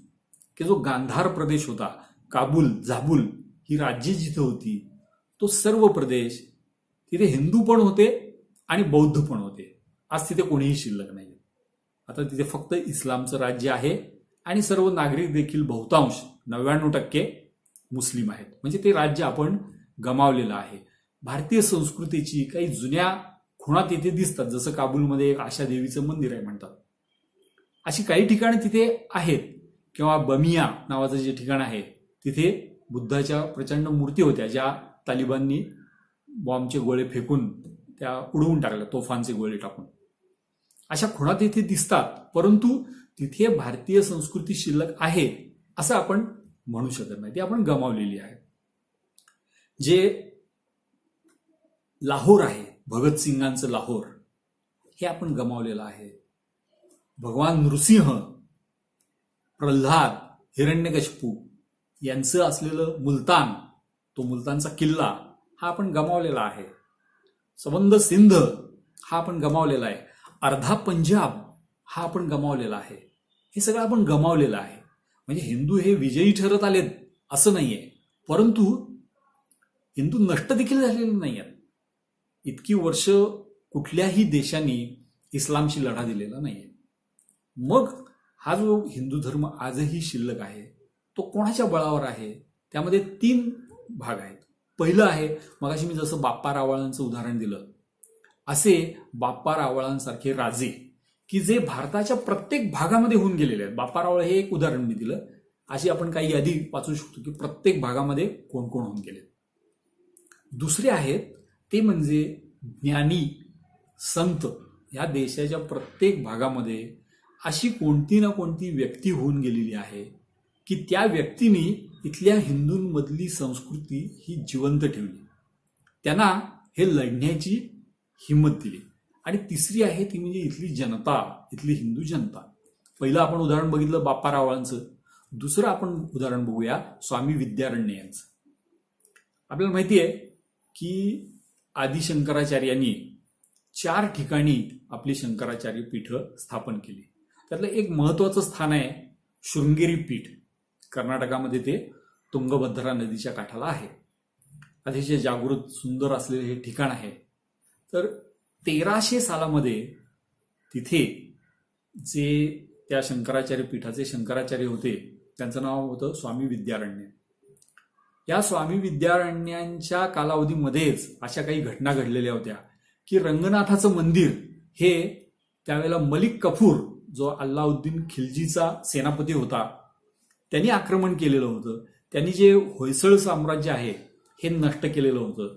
की जो गांधार प्रदेश होता, काबूल, झाबुल ही राज्ये जिथे होती, तो सर्व प्रदेश, तिथे हिंदू पण होते आणि बौद्ध पण होते. आज तिथे कोणीही शिल्लक नाही. आता तिथे फक्त इस्लामचं राज्य आहे आणि सर्व नागरिक देखील बहुतांश 99% मुस्लिम आहेत. म्हणजे ते राज्य आपण गमावलेलं आहे. भारतीय संस्कृतीची काही जुन्या खुणा तिथे दिसतात, जसं काबूलमध्ये एक आशा देवीचं मंदिर आहे म्हणतात. अशी काही ठिकाणं तिथे आहेत, किंवा बमिया नावाचं जे ठिकाण आहे तिथे बुद्धाच्या प्रचंड मूर्ती होत्या, ज्या तालिबाननी बॉम्बचे गोळे फेकून त्या उडवून टाकल्या, तोफांचे गोळे टाकून. अशा खुणा तिथे दिसतात, परंतु तिथे भारतीय संस्कृती शिल्लक आहे असं आपण म्हणू शकत नाही. ती आपण गमावलेली आहे. जे लाहोर आहे, भगतसिंगांचं लाहोर, हे आपण गमावलेलं आहे. भगवान नृसिंह, प्रल्हाद, हिरण्यकशिपू यांचं असलेलं मुलतान, तो मुलतानचा किल्ला हा आपण गमावलेला आहे. संबंध सिंध हा आपण गमावलेला आहे. अर्धा पंजाब हा आपण गमावलेला आहे. हे सगळं आपण गमावलेलं आहे. म्हणजे हिंदू हे विजयी ठरत आलेत असं नाहीये, परंतु हिंदू नष्ट देखील झालेले नाही आहेत. इतकी वर्ष कुठल्याही देशाने इस्लामशी लढा दिलेला नाहीये. मग हा जो हिंदू धर्म आजही शिल्लक आहे तो कोणाच्या बळावर आहे? त्यामध्ये 3 भाग आहेत. पहिलं आहे, मगाशी मी जसं बाप्पा रावळांचं उदाहरण दिलं, असे बाप्पा रावळांसारखे राजे की जे भारताच्या प्रत्येक भागामध्ये होऊन गेलेले आहेत. बाप्पा रावळ हे एक उदाहरण मी दिलं. अशी आपण काही यादी वाचू शकतो की प्रत्येक भागामध्ये कोण कोण होऊन गेले. दुसरे आहेत ते म्हणजे ज्ञानी संत. या देशाच्या प्रत्येक भागामध्ये अशी कोणती ना कोणती व्यक्ती होऊन गेलेली आहे की त्या व्यक्तीने इथल्या हिंदूंमधली संस्कृती ही जिवंत ठेवली, त्यांना हे लढण्याची हिंमत दिली. आणि तिसरी आहे ती म्हणजे इथली जनता, इथली हिंदू जनता. पहिलं आपण उदाहरण बघितलं बाप्पा रावळांचं. दुसरं आपण उदाहरण बघूया स्वामी विद्यारण्य यांचं. आपल्याला माहिती आहे की आदिशंकराचार्यांनी 4 ठिकाणी आपली शंकराचार्य पीठ स्थापन केली. त्यातलं एक महत्वाचं स्थान आहे शृंगेरी पीठ. कर्नाटकामध्ये ते तुंगभद्रा नदीच्या काठाला आहे. अतिशय जागृत सुंदर असलेले हे ठिकाण आहे. तर 1300 सालामध्ये तिथे जे त्या शंकराचार्य पीठाचे शंकराचार्य होते त्यांचं नाव होतं स्वामी विद्यारण्य. या स्वामी विद्यारण्यांच्या कालावधीमध्येच अशा काही घटना घडलेल्या होत्या की रंगनाथाचं मंदिर हे त्यावेळेला मलिक कफूर, जो अल्लाउद्दीन खिल्जीचा सेनापती होता, त्यांनी आक्रमण केलेलं होतं. त्यांनी जे होयसळ साम्राज्य आहे हे नष्ट केलेलं होतं.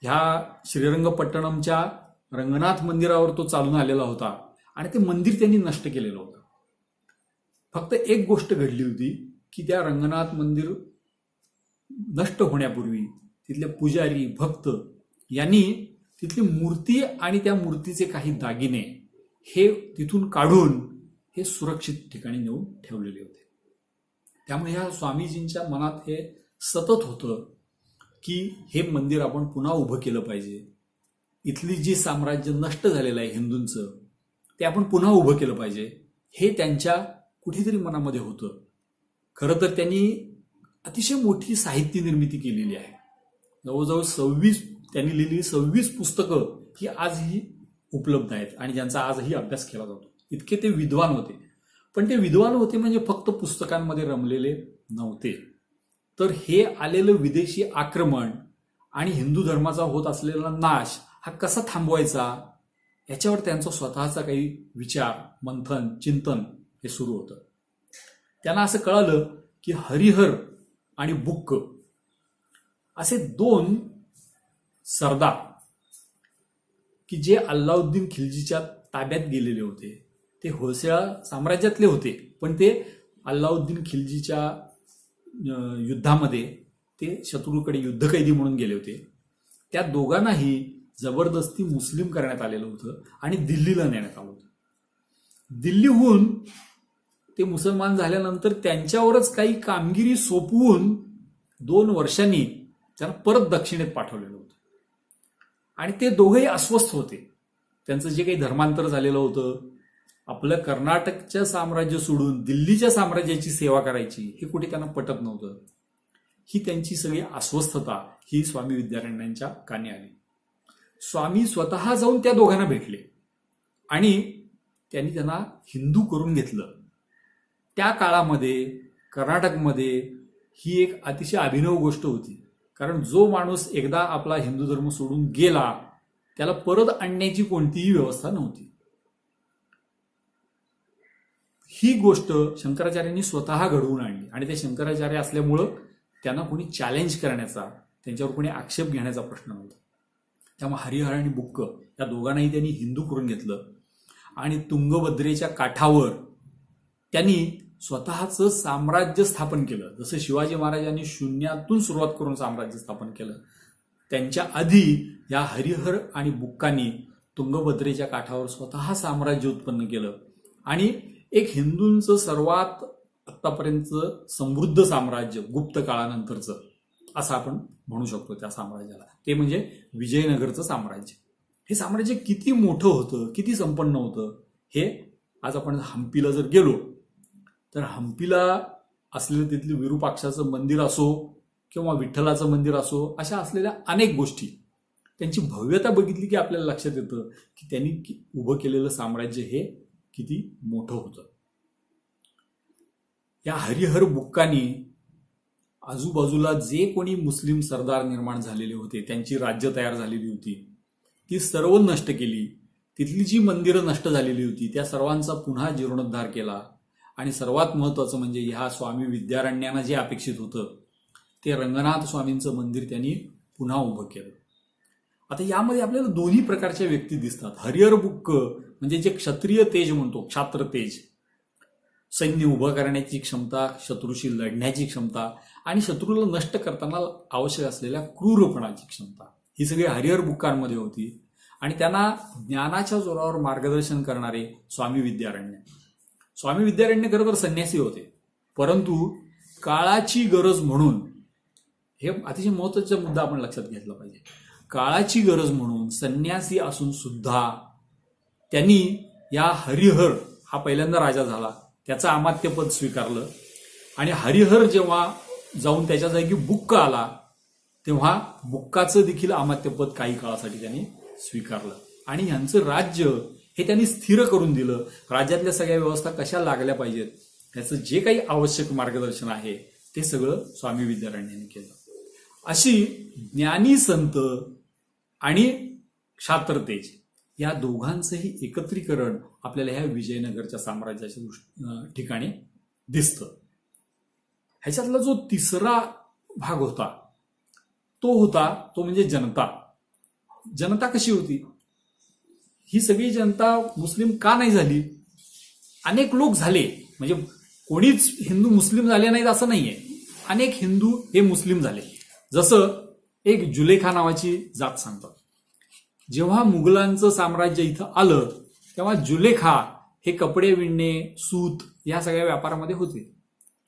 ह्या श्रीरंगपट्टणमच्या रंगनाथ मंदिरावर तो चालून आलेला होता आणि ते मंदिर त्यांनी नष्ट केलेलं होतं. फक्त एक गोष्ट घडली होती की त्या रंगनाथ मंदिर नष्ट होण्यापूर्वी तिथले पुजारी, भक्त यांनी तिथली मूर्ती आणि त्या मूर्तीचे काही दागिने हे तिथून काढून हे सुरक्षित ठिकाणी नेऊन ठेवलेले होते. त्यामुळे ह्या स्वामीजींच्या मनात हे सतत होतं की हे मंदिर आपण पुन्हा उभं केलं पाहिजे. इथली जी साम्राज्य नष्ट झालेलं आहे हिंदूंचं, ते आपण पुन्हा उभं केलं पाहिजे, हे त्यांच्या कुठेतरी मनामध्ये होतं. खरं तर त्यांनी अतिशय मोठी साहित्य निर्मिती केलेली आहे. जवळजवळ त्यांनी लिहिलेली 26 पुस्तकं ही आजही उपलब्ध आहेत आणि ज्यांचा आजही अभ्यास केला जातो. इतके ते विद्वान होते. पण ते विद्वान होते म्हणजे फक्त पुस्तकांमध्ये रमलेले नव्हते, तर हे आलेलं विदेशी आक्रमण आणि हिंदू धर्माचा होत असलेला नाश हा कसा थांबवायचा याच्यावर त्यांचा स्वतःचा काही विचार, मंथन, चिंतन हे सुरू होतं. त्यांना असं कळालं की हरिहर आणि बुक्क असे 2 सरदार की जे अल्लाउद्दीन खिल्जीच्या ताब्यात गेलेले होते, ते होयसळा साम्राज्यातले होते, पण ते अल्लाउद्दीन खिल्जीच्या युद्धामध्ये ते शत्रूकडे युद्धकैदी म्हणून गेले होते. त्या दोघांनाही जबरदस्ती मुस्लिम करण्यात आलेलं होतं आणि दिल्लीला नेण्यात आलं होतं. दिल्लीहून ते मुसलमान झाल्यानंतर त्यांच्यावरच काही कामगिरी सोपवून 2 वर्षांनी त्यांना परत दक्षिणेत पाठवलेलं होतं. आणि ते दोघेही अस्वस्थ होते. त्यांचं जे काही धर्मांतर झालेलं होतं, आपलं कर्नाटकच्या साम्राज्य सोडून दिल्लीच्या साम्राज्याची सेवा करायची हे कुठे त्यांना पटत नव्हतं. ही त्यांची सगळी अस्वस्थता ही स्वामी विद्यारण्यांच्या कानी आली. स्वामी स्वतः जाऊन त्या दोघांना भेटले आणि त्यांनी त्यांना हिंदू करून घेतलं. त्या काळामध्ये कर्नाटकमध्ये ही एक अतिशय अभिनव गोष्ट होती, कारण जो माणूस एकदा आपला हिंदू धर्म सोडून गेला त्याला परत आणण्याची कोणतीही व्यवस्था नव्हती. ही गोष्ट शंकराचार्यांनी स्वतः घडवून आणली आणि ते शंकराचार्य असल्यामुळं त्यांना कोणी चॅलेंज करण्याचा, त्यांच्यावर कोणी आक्षेप घेण्याचा प्रश्न नव्हता. त्यामुळे हरिहर आणि बुक्क या दोघांनाही त्यांनी हिंदू करून घेतलं आणि तुंगभद्रेच्या काठावर त्यांनी स्वतःचं साम्राज्य स्थापन केलं. जसं शिवाजी महाराजांनी शून्यातून सुरुवात करून साम्राज्य स्थापन केलं, त्यांच्या आधी या हरिहर आणि बुक्कांनी तुंगभद्रेच्या काठावर स्वतः साम्राज्य उत्पन्न केलं आणि एक हिंदूंचं सर्वात आतापर्यंतचं समृद्ध साम्राज्य गुप्त काळानंतरचं असं आपण म्हणू शकतो त्या साम्राज्याला. ते म्हणजे विजयनगरचं साम्राज्य. हे साम्राज्य किती मोठं होतं, किती संपन्न होतं हे आज आपण हम्पीला जर गेलो तर हम्पीला असलेलं तिथलं विरूपाक्षाचं मंदिर असो किंवा विठ्ठलाचं मंदिर असो, अशा असलेल्या अनेक गोष्टी, त्यांची भव्यता बघितली की आपल्याला लक्षात येतं की त्यांनी उभं केलेलं साम्राज्य हे किती मोठं होतं. या हरिहर बुक्कांनी आजूबाजूला जे कोणी मुस्लिम सरदार निर्माण झालेले होते, त्यांची राज्य तयार झालेली होती, ती सर्व नष्ट केली. तिथली जी मंदिरं नष्ट झालेली होती त्या सर्वांचा पुन्हा जीर्णोद्धार केला आणि सर्वात महत्वाचं म्हणजे ह्या स्वामी विद्यारण्यांना जे अपेक्षित होतं ते रंगनाथ स्वामींचं मंदिर त्यांनी पुन्हा उभं केलं. आता यामध्ये आपल्याला दोन्ही प्रकारच्या व्यक्ती दिसतात. हरिहर बुक्क म्हणजे जे क्षत्रिय तेज म्हणतो, क्षात्र तेज, सैन्य उभं करण्याची क्षमता, शत्रूशी लढण्याची क्षमता आणि शत्रूला नष्ट करताना आवश्यक असलेल्या क्रूरपणाची क्षमता, ही सगळी हरिहर बुक्कांमध्ये होती. आणि त्यांना ज्ञानाच्या जोरावर मार्गदर्शन करणारे स्वामी विद्यारण्य. स्वामी विद्यारण्य खरं तर संन्यासी होते, परंतु काळाची गरज म्हणून, हे अतिशय महत्वाचा मुद्दा आपण लक्षात घेतला पाहिजे, काळाची गरज म्हणून संन्यासी असून सुद्धा त्यांनी या हरिहर हा पहिल्यांदा राजा झाला, त्याचं अमात्यपद स्वीकारलं आणि हरिहर जेव्हा जाऊन त्याच्या जागी बुक्क आला तेव्हा बुक्काचं देखील अमात्यपद काही काळासाठी त्यांनी स्वीकारलं आणि यांचं राज्य हे त्यांनी स्थिर करून दिलं. राज्यातल्या सगळ्या व्यवस्था कशा लागल्या पाहिजेत त्याचं जे काही आवश्यक मार्गदर्शन आहे ते सगळं स्वामी विद्यारण्यांनी केलं. अशी ज्ञानी संत आणि क्षात्रतेज या दोघांचंही एकत्रीकरण आपल्याला ह्या विजयनगरच्या साम्राज्याच्या ठिकाणी दिसतं. ह्याच्यातला जो तिसरा भाग होता तो म्हणजे जनता. जनता कशी होती? ही सगळी जनता मुस्लिम का नाही झाली? अनेक लोक झाले, म्हणजे कोणीच हिंदू मुस्लिम झाले नाहीत असं नाहीये, अनेक हिंदू हे मुस्लिम झाले. जसं एक जुलेखा नावाची जात सांगतात. जेव्हा मुघलांचं साम्राज्य इथं आलं तेव्हा जुलेखा हे कपडे विणणे, सूत या सगळ्या व्यापारामध्ये होते.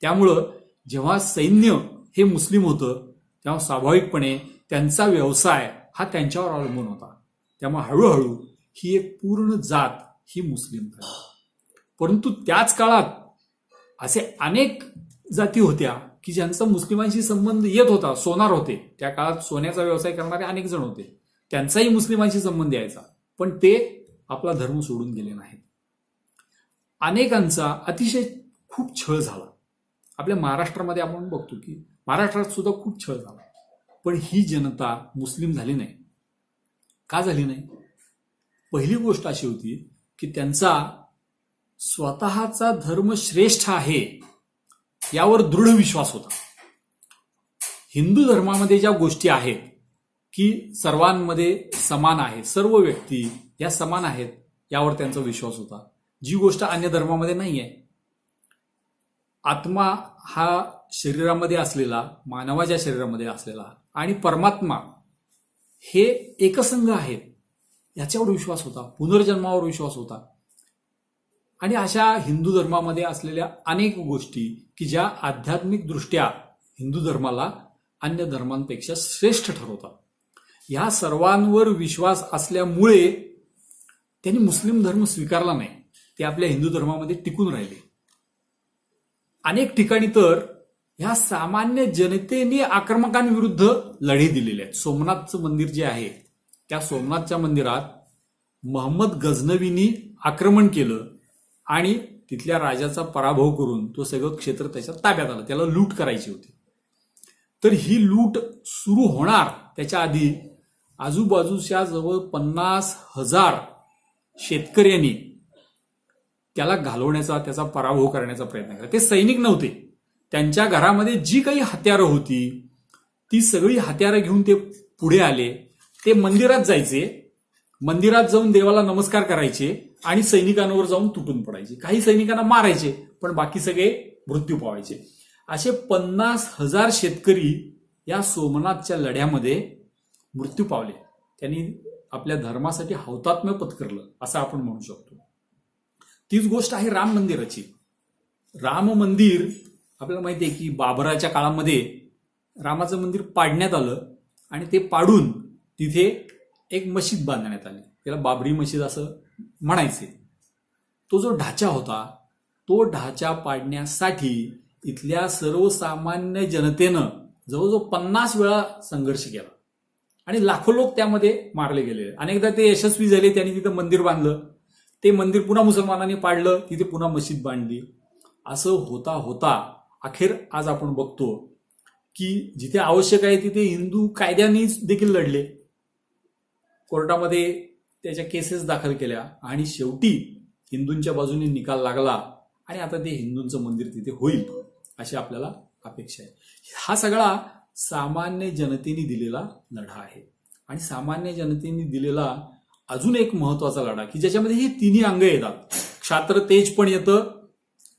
त्यामुळं जेव्हा सैन्य हे मुस्लिम होतं तेव्हा स्वाभाविकपणे त्यांचा व्यवसाय हा त्यांच्यावर अवलंबून होता. त्यामुळे हळूहळू ही एक पूर्ण जात ही मुस्लिम झाली. परंतु त्याच काळात असे अनेक जाती होत्या की ज्यांचा मुस्लिमांशी संबंध येत होता. सोनार होते, त्या काळात सोन्याचा व्यवसाय करणारे अनेक जण होते, त्यांचाही मुस्लिमांशी संबंध यायचा, पण ते आपला धर्म सोडून गेले नाहीत. अनेकांचा अतिशय खूप छळ झाला. आपल्या महाराष्ट्रामध्ये आपण बघतो की महाराष्ट्रात सुद्धा खूप छळ झाला, पण ही जनता मुस्लिम झाली नाही. का झाली नाही? पहिली गोष्ट अशी होती की त्यांचा स्वतःचा धर्म श्रेष्ठ आहे यावर दृढ विश्वास होता. हिंदू धर्मामध्ये ज्या गोष्टी आहेत की सर्वांमध्ये समान आहे, सर्व व्यक्ती या समान आहेत, यावर त्यांचा विश्वास होता, जी गोष्ट अन्य धर्मामध्ये नाही आहे. आत्मा हा शरीरामध्ये असलेला, मानवाच्या शरीरामध्ये असलेला आणि परमात्मा हे एकसंघ आहेत याच्यावर विश्वास होता, पुनर्जन्मावर विश्वास होता. आणि अशा हिंदू धर्मामध्ये असलेल्या अनेक गोष्टी की ज्या आध्यात्मिक दृष्ट्या हिंदू धर्माला अन्य धर्मांपेक्षा श्रेष्ठ ठरवतात, ह्या सर्वांवर विश्वास असल्यामुळे त्यांनी मुस्लिम धर्म स्वीकारला नाही. ते आपल्या हिंदू धर्मामध्ये टिकून राहिले. अनेक ठिकाणी तर ह्या सामान्य जनतेने आक्रमकांविरुद्ध लढे दिलेले आहेत. सोमनाथचं मंदिर जे आहे त्या सोमनाथच्या मंदिरात मोहम्मद गझनवीनी आक्रमण केलं आणि तिथल्या राजाचा पराभव करून तो सगळं क्षेत्र त्याच्या ताब्यात आलं. त्याला लूट करायची होती. तर ही लूट सुरू होणार त्याच्या आधी आजूबाजूच्या जवळ 50,000 शेतकऱ्यांनी त्याला घालवण्याचा, त्याचा पराभव करण्याचा प्रयत्न केला. ते सैनिक नव्हते. त्यांच्या घरामध्ये जी काही हत्यारं होती ती सगळी हत्यारं घेऊन ते पुढे आले. ते मंदिरात जायचे, मंदिरात जाऊन देवाला नमस्कार करायचे आणि सैनिकांवर जाऊन तुटून पडायचे. काही सैनिकांना मारायचे पण बाकी सगळे मृत्यू पावायचे. असे 50,000 शेतकरी या सोमनाथच्या लढ्यामध्ये मृत्यू पावले. त्यांनी आपल्या धर्मासाठी हौतात्म्य पत्करलं असं आपण म्हणू शकतो. तीच गोष्ट आहे राम मंदिराची. राम मंदिर आपल्याला माहिती आहे की बाबराच्या काळामध्ये रामाचं मंदिर पाडण्यात आलं आणि ते पाडून तिथे एक मशीद बांधण्यात आली. त्याला बाबरी मशीद असं म्हणायचे. तो जो ढाचा होता तो ढाचा पाडण्यासाठी इथल्या सर्वसामान्य जनतेनं जवळजवळ 50 वेळा संघर्ष केला आणि लाखो लोक त्यामध्ये मारले गेले. अनेकदा ते यशस्वी झाले. त्यांनी तिथं मंदिर बांधलं. ते मंदिर पुन्हा मुसलमानांनी पाडलं. तिथे पुन्हा मशीद बांधली. असं होता होता अखेर आज आपण बघतो की जिथे आवश्यक आहे तिथे हिंदू कायद्याने देखील लढले. कोर्टामध्ये त्याच्या केसेस दाखल केल्या आणि शेवटी हिंदूंच्या बाजूने निकाल लागला आणि आता ते हिंदूंचं मंदिर तिथे होईल अशी आपल्याला अपेक्षा आहे. हा सगळा सामान्य जनतेने दिलेला लढा आहे. आणि सामान्य जनतेने दिलेला अजून एक महत्वाचा लढा की ज्याच्यामध्ये हे तिन्ही अंग येतात. क्षात्र तेज पण येतं,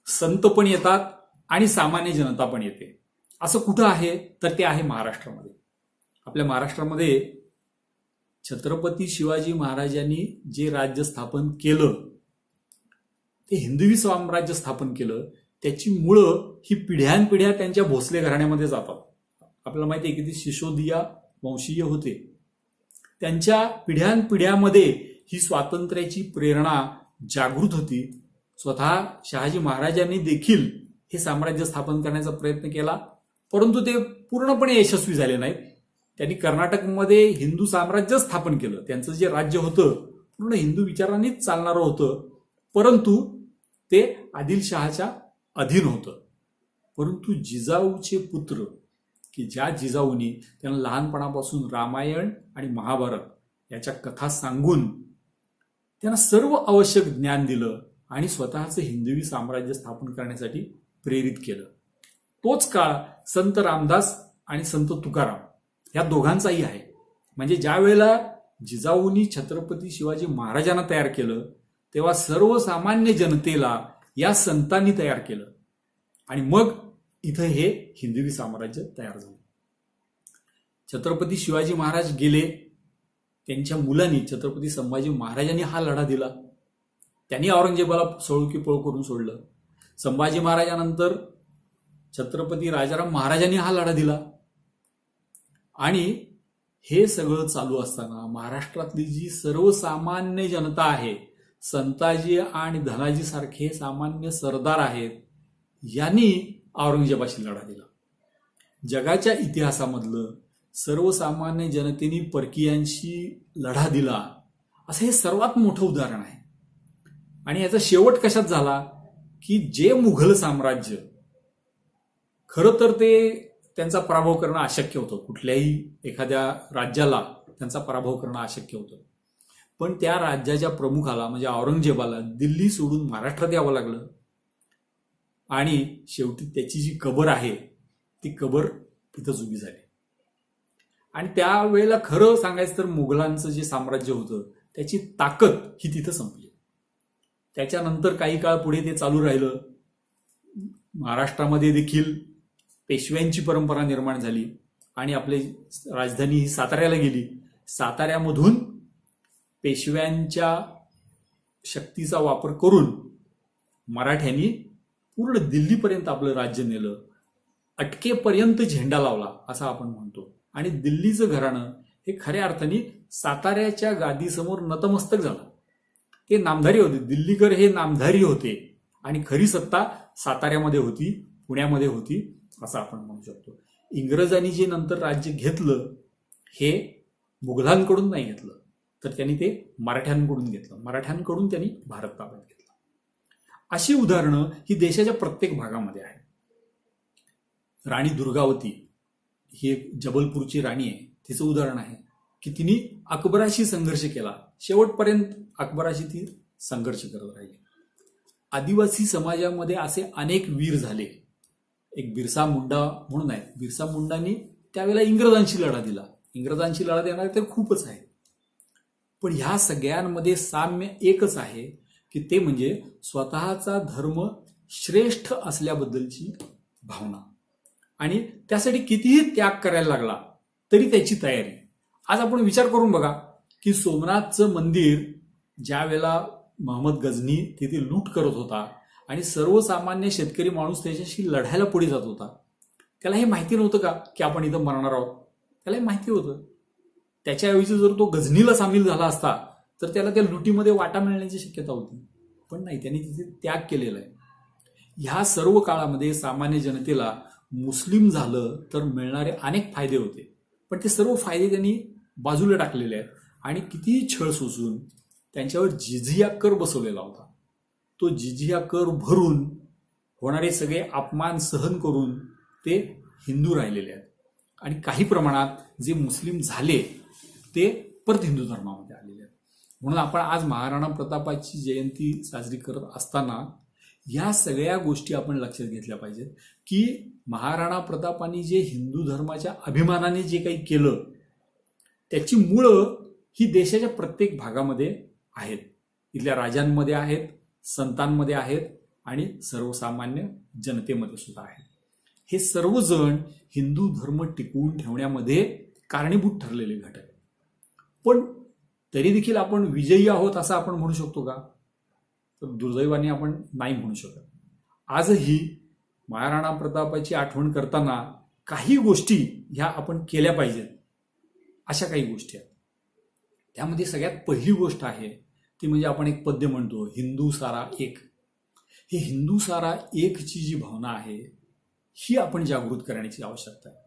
संत पण येतात आणि सामान्य जनता पण येते. असं कुठं आहे तर ते आहे महाराष्ट्रामध्ये. आपल्या महाराष्ट्रामध्ये छत्रपती शिवाजी महाराजांनी जे राज्य स्थापन केलं ते हिंदवी साम्राज्य स्थापन केलं. त्याची मुळं ही पिढ्यानपिढ्या त्यांच्या भोसले घराण्यामध्ये जातात. आपल्याला माहिती आहे की ते सिसोदिया वंशीय होते. त्यांच्या पिढ्यानपिढ्यामध्ये ही स्वातंत्र्याची प्रेरणा जागृत होती. स्वतः शहाजी महाराजांनी देखील हे साम्राज्य स्थापन करण्याचा प्रयत्न केला परंतु ते पूर्णपणे यशस्वी झाले नाहीत. त्यांनी कर्नाटकमध्ये हिंदू साम्राज्य स्थापन केलं. त्यांचं जे राज्य होतं पूर्ण हिंदू विचारांनीच चालणारं होतं परंतु ते आदिलशहाच्या अधीन होतं. परंतु जिजाऊचे पुत्र की ज्या जिजाऊनी त्यांना लहानपणापासून रामायण आणि महाभारत याच्या कथा सांगून त्यांना सर्व आवश्यक ज्ञान दिलं आणि स्वतःचं हिंदवी साम्राज्य स्थापन करण्यासाठी प्रेरित केलं. तोच काळ संत रामदास आणि संत तुकाराम या दोघांचाही आहे. म्हणजे ज्या वेळेला जिजाऊनी छत्रपती शिवाजी महाराजांना तयार केलं तेव्हा सर्वसामान्य जनतेला या संतांनी तयार केलं आणि मग इथं हे हिंदवी साम्राज्य तयार झालं. छत्रपती शिवाजी महाराज गेले. त्यांच्या मुलांनी छत्रपती संभाजी महाराजांनी हा लढा दिला. त्यांनी औरंगजेबाला सळो की पळो करून सोडलं. संभाजी महाराजांनंतर छत्रपती राजाराम महाराजांनी हा लढा दिला. आणि हे सगळं चालू असताना महाराष्ट्रातली जी सर्वसामान्य जनता आहे, संताजी आणि धनाजी सारखे सामान्य सरदार आहेत, यांनी औरंगजेबाशी लढा दिला. जगाच्या इतिहासामधलं सर्वसामान्य जनतेने परकीयांशी लढा दिला असं हे सर्वात मोठं उदाहरण आहे. आणि याचा शेवट कशात झाला की जे मुघल साम्राज्य खरं तर ते त्यांचा पराभव करणं अशक्य होतं. कुठल्याही एखाद्या राज्याला त्यांचा पराभव करणं अशक्य होतं. पण त्या राज्याच्या प्रमुखाला म्हणजे औरंगजेबाला दिल्ली सोडून महाराष्ट्रात यावं लागलं आणि शेवटी त्याची जी कबर आहे ती कबर तिथंच उभी झाली. आणि त्यावेळेला खरं सांगायचं तर मुघलांचं जे साम्राज्य होतं त्याची ताकद ही तिथं संपली. त्याच्यानंतर काही काळ पुढे ते चालू राहिलं. महाराष्ट्रामध्ये देखील पेशव्यांची परंपरा निर्माण झाली आणि आपली राजधानी ही साताऱ्याला गेली. साताऱ्यामधून पेशव्यांच्या शक्तीचा वापर करून मराठ्यांनी पूर्ण दिल्लीपर्यंत आपलं राज्य नेलं. अटकेपर्यंत झेंडा लावला असं आपण म्हणतो. आणि दिल्लीचं घराणं हे खऱ्या अर्थाने साताऱ्याच्या गादीसमोर नतमस्तक झालं. ते नामधारी होते, दिल्लीकर हे नामधारी होते आणि खरी सत्ता साताऱ्यामध्ये होती, पुण्यामध्ये होती असं आपण म्हणू शकतो. इंग्रजांनी जे नंतर राज्य घेतलं हे मुघलांकडून नाही घेतलं, तर त्यांनी ते मराठ्यांकडून घेतलं. मराठ्यांकडून त्यांनी भारत ताब्यात घेतला. अशी उदाहरणं ही देशाच्या प्रत्येक भागामध्ये आहेत. राणी दुर्गावती ही एक जबलपूरची राणी आहे, तिचं उदाहरण आहे की तिने अकबराशी संघर्ष केला, शेवटपर्यंत अकबराशी ती संघर्ष करत राहिली. आदिवासी समाजामध्ये असे अनेक वीर झाले. एक बिरसा मुंडा म्हणून आहे, बिरसा मुंडांनी त्यावेळेला इंग्रजांशी लढा दिला. इंग्रजांशी लढा देणारे तर खूपच आहेत, पण ह्या सगळ्यांमध्ये साम्य एकच आहे की ते म्हणजे स्वतःचा धर्म श्रेष्ठ असल्याबद्दलची भावना, आणि त्यासाठी कितीही त्याग करायला लागला तरी त्याची तयारी. आज आपण विचार करून बघा की सोमनाथचं मंदिर ज्या वेळेला महम्मद गझनी तिथे लूट करत होता आणि सर्वसामान्य शेतकरी माणूस त्याच्याशी लढायला पुढे जात होता, त्याला हे माहिती नव्हतं का की आपण इथं मरणार आहोत? त्याला हे माहिती होतं. त्याच्याऐवजी जर तो गझनीला सामील झाला असता तर त्याला त्या लुटीमध्ये वाटा मिळण्याची शक्यता होती, पण नाही, त्यांनी तिथे त्याग केलेला आहे. ह्या सर्व काळामध्ये सामान्य जनतेला मुस्लिम झालं तर मिळणारे अनेक फायदे होते, पण ते सर्व फायदे त्यांनी बाजूला टाकलेले आहेत आणि कितीही छळ सोसून त्यांच्यावर जिझिया कर बसवलेला होता. तो जिझिया कर भरून होणारे सगळे अपमान सहन करून ते हिंदू राहिलेले आहेत, आणि काही प्रमाणात जे मुस्लिम झाले ते परत हिंदू धर्मामध्ये आलेले आहेत. म्हणून आपण आज महाराणा प्रतापाची जयंती साजरी करत असताना या सगळ्या गोष्टी आपण लक्षात घेतल्या पाहिजेत की महाराणा प्रतापांनी जे हिंदू धर्माच्या अभिमानाने जे काही केलं त्याची मुळं ही देशाच्या प्रत्येक भागामध्ये आहेत. इथल्या राजांमध्ये आहेत, संतांमध्ये आहेत आणि सर्वसामान्य जनतेमध्ये सुद्धा आहेत. हे सर्वजण हिंदू धर्म टिकवून ठेवण्यामध्ये कारणीभूत ठरलेले घटक आहेत. पण तरी देखील आपण विजयी आहोत असं आपण म्हणू शकतो का? तर दुर्दैवाने आपण नाही म्हणू शकत. आजही महाराणा प्रतापाची आठवण करताना काही गोष्टी ह्या आपण केल्या पाहिजेत. अशा काही गोष्टी आहेत. त्यामध्ये सगळ्यात पहिली गोष्ट आहे ती म्हणजे आपण एक पद्य म्हणतो, हिंदू सारा एक. ही हिंदू सारा एकची जी भावना आहे ही आपण जागृत करण्याची आवश्यकता आहे.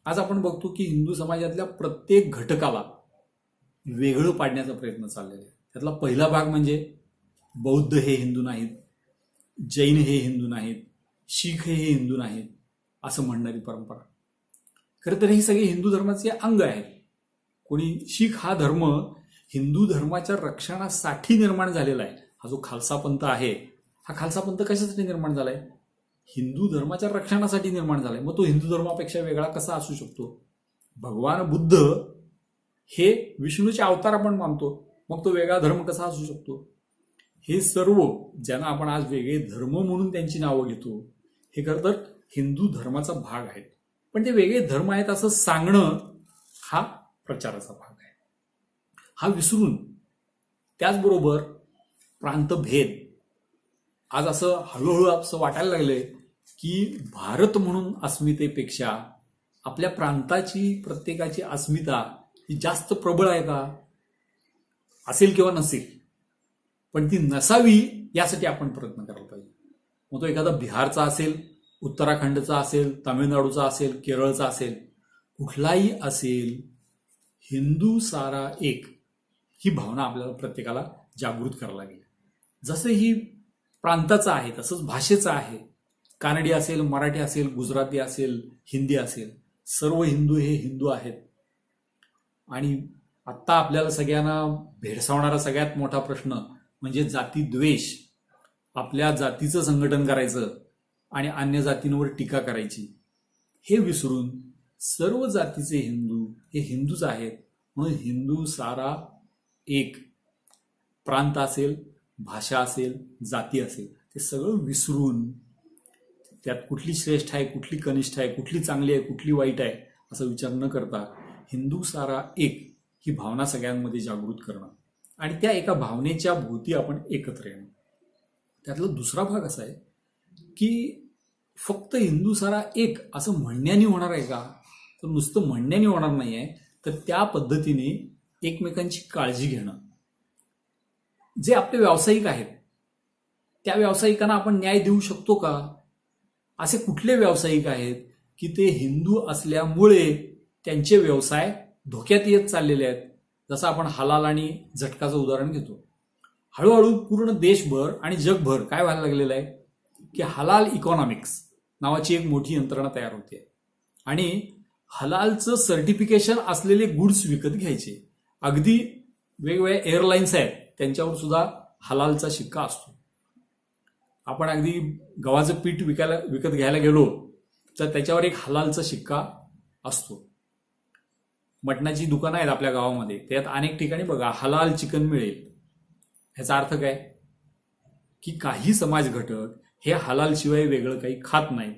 आज आपण बघतो की हिंदू समाजातल्या प्रत्येक घटकाला वेगळं पाडण्याचा प्रयत्न चाललेला आहे. त्यातला पहिला भाग म्हणजे बौद्ध हे हिंदू नाहीत, जैन हे हिंदू नाहीत, शीख हे हिंदू नाहीत असं म्हणणारी परंपरा. खरं तर हे सगळे हिंदू धर्माचे अंग आहेत. कोणी शीख हा धर्म हिंदू धर्माच्या रक्षणासाठी निर्माण झालेला आहे. हा जो खालसा पंथ आहे, हा खालसा पंथ कशासाठी निर्माण झालाय? हिंदू धर्माच्या रक्षणासाठी निर्माण झालाय. मग तो हिंदू धर्मापेक्षा वेगळा कसा असू शकतो? भगवान बुद्ध हे विष्णूचे अवतार आपण मानतो, मग तो वेगळा धर्म कसा असू शकतो? हे सर्व ज्यांना आपण आज वेगळे धर्म म्हणून त्यांची नावं घेतो, हे खरं तर हिंदू धर्माचा भाग आहेत. पण ते वेगळे धर्म आहेत असं सांगणं हा प्रचाराचा भाग आहे. हा विसरून त्याचबरोबर प्रांतभेद, आज असं हळूहळू असं वाटायला लागलंय की भारत म्हणून अस्मितेपेक्षा आपल्या प्रांताची प्रत्येकाची अस्मिता ही जास्त प्रबळ आहे का? असेल किंवा नसेल, पण ती नसावी यासाठी आपण प्रयत्न करायला पाहिजे. मग तो एखादा बिहारचा असेल, उत्तराखंडचा असेल, तामिळनाडूचा असेल, केरळचा असेल, कुठलाही असेल, हिंदू सारा एक ही भावना आपल्याला प्रत्येकाला जागृत करायला लागेल. जसं ही प्रांताचं आहे तसंच भाषेचं आहे. कानडी असेल, मराठी असेल, गुजराती असेल, हिंदी असेल, सर्व हिंदू हे हिंदू आहेत. आणि आत्ता आपल्याला सगळ्यांना भेडसावणारा सगळ्यात मोठा प्रश्न म्हणजे जाती द्वेष. आपल्या जातीचं संघटन करायचं आणि अन्य जातींवर टीका करायची, हे विसरून सर्व जातीचे हिंदू हे हिंदूच आहेत. म्हणून हिंदू सारा एक. प्रांत असेल, भाषा असेल, जाती असेल, ते सगळं विसरून त्यात कुठली श्रेष्ठ आहे, कुठली कनिष्ठ आहे, कुठली चांगली आहे, कुठली वाईट आहे असा विचार न करता हिंदू सारा एक ही भावना सगळ्यांमध्ये जागृत करणं आणि त्या एका भावनेच्या भोवती आपण एकत्र येणं. त्यातला दुसरा भाग असा आहे की फक्त हिंदू सारा एक असं म्हणण्याने होणार आहे का? तर नुसतं म्हणण्याने होणार नाही आहे, तर त्या पद्धतीने एकमेकांची काळजी घेणं. जे आपले व्यावसायिक आहेत त्या व्यावसायिकांना आपण न्याय देऊ शकतो का? असे कुठले व्यावसायिक आहेत की ते हिंदू असल्यामुळे त्यांचे व्यवसाय धोक्यात येत चाललेले आहेत? जसं आपण हलाल आणि झटकाचं उदाहरण घेतो. हळूहळू पूर्ण देशभर आणि जगभर काय व्हायला लागलेलं आहे की हलाल इकॉनॉमिक्स नावाची एक मोठी यंत्रणा तयार होते आणि हलालचं सर्टिफिकेशन असलेले गुड्स विकत घ्यायचे. अगदी वेगवेगळ्या एअरलाईन्स आहेत त्यांच्यावर सुद्धा हलालचा शिक्का असतो. आपण अगदी गव्हाचं पीठ विकत घ्यायला गेलो तर त्याच्यावर एक हलालचा शिक्का असतो. मटणाची दुकानं आहेत आपल्या गावामध्ये, त्यात अनेक ठिकाणी बघा हलाल चिकन मिळेल. ह्याचा अर्थ काय की काही समाज घटक हे हलाल शिवाय वेगळं काही खात नाहीत,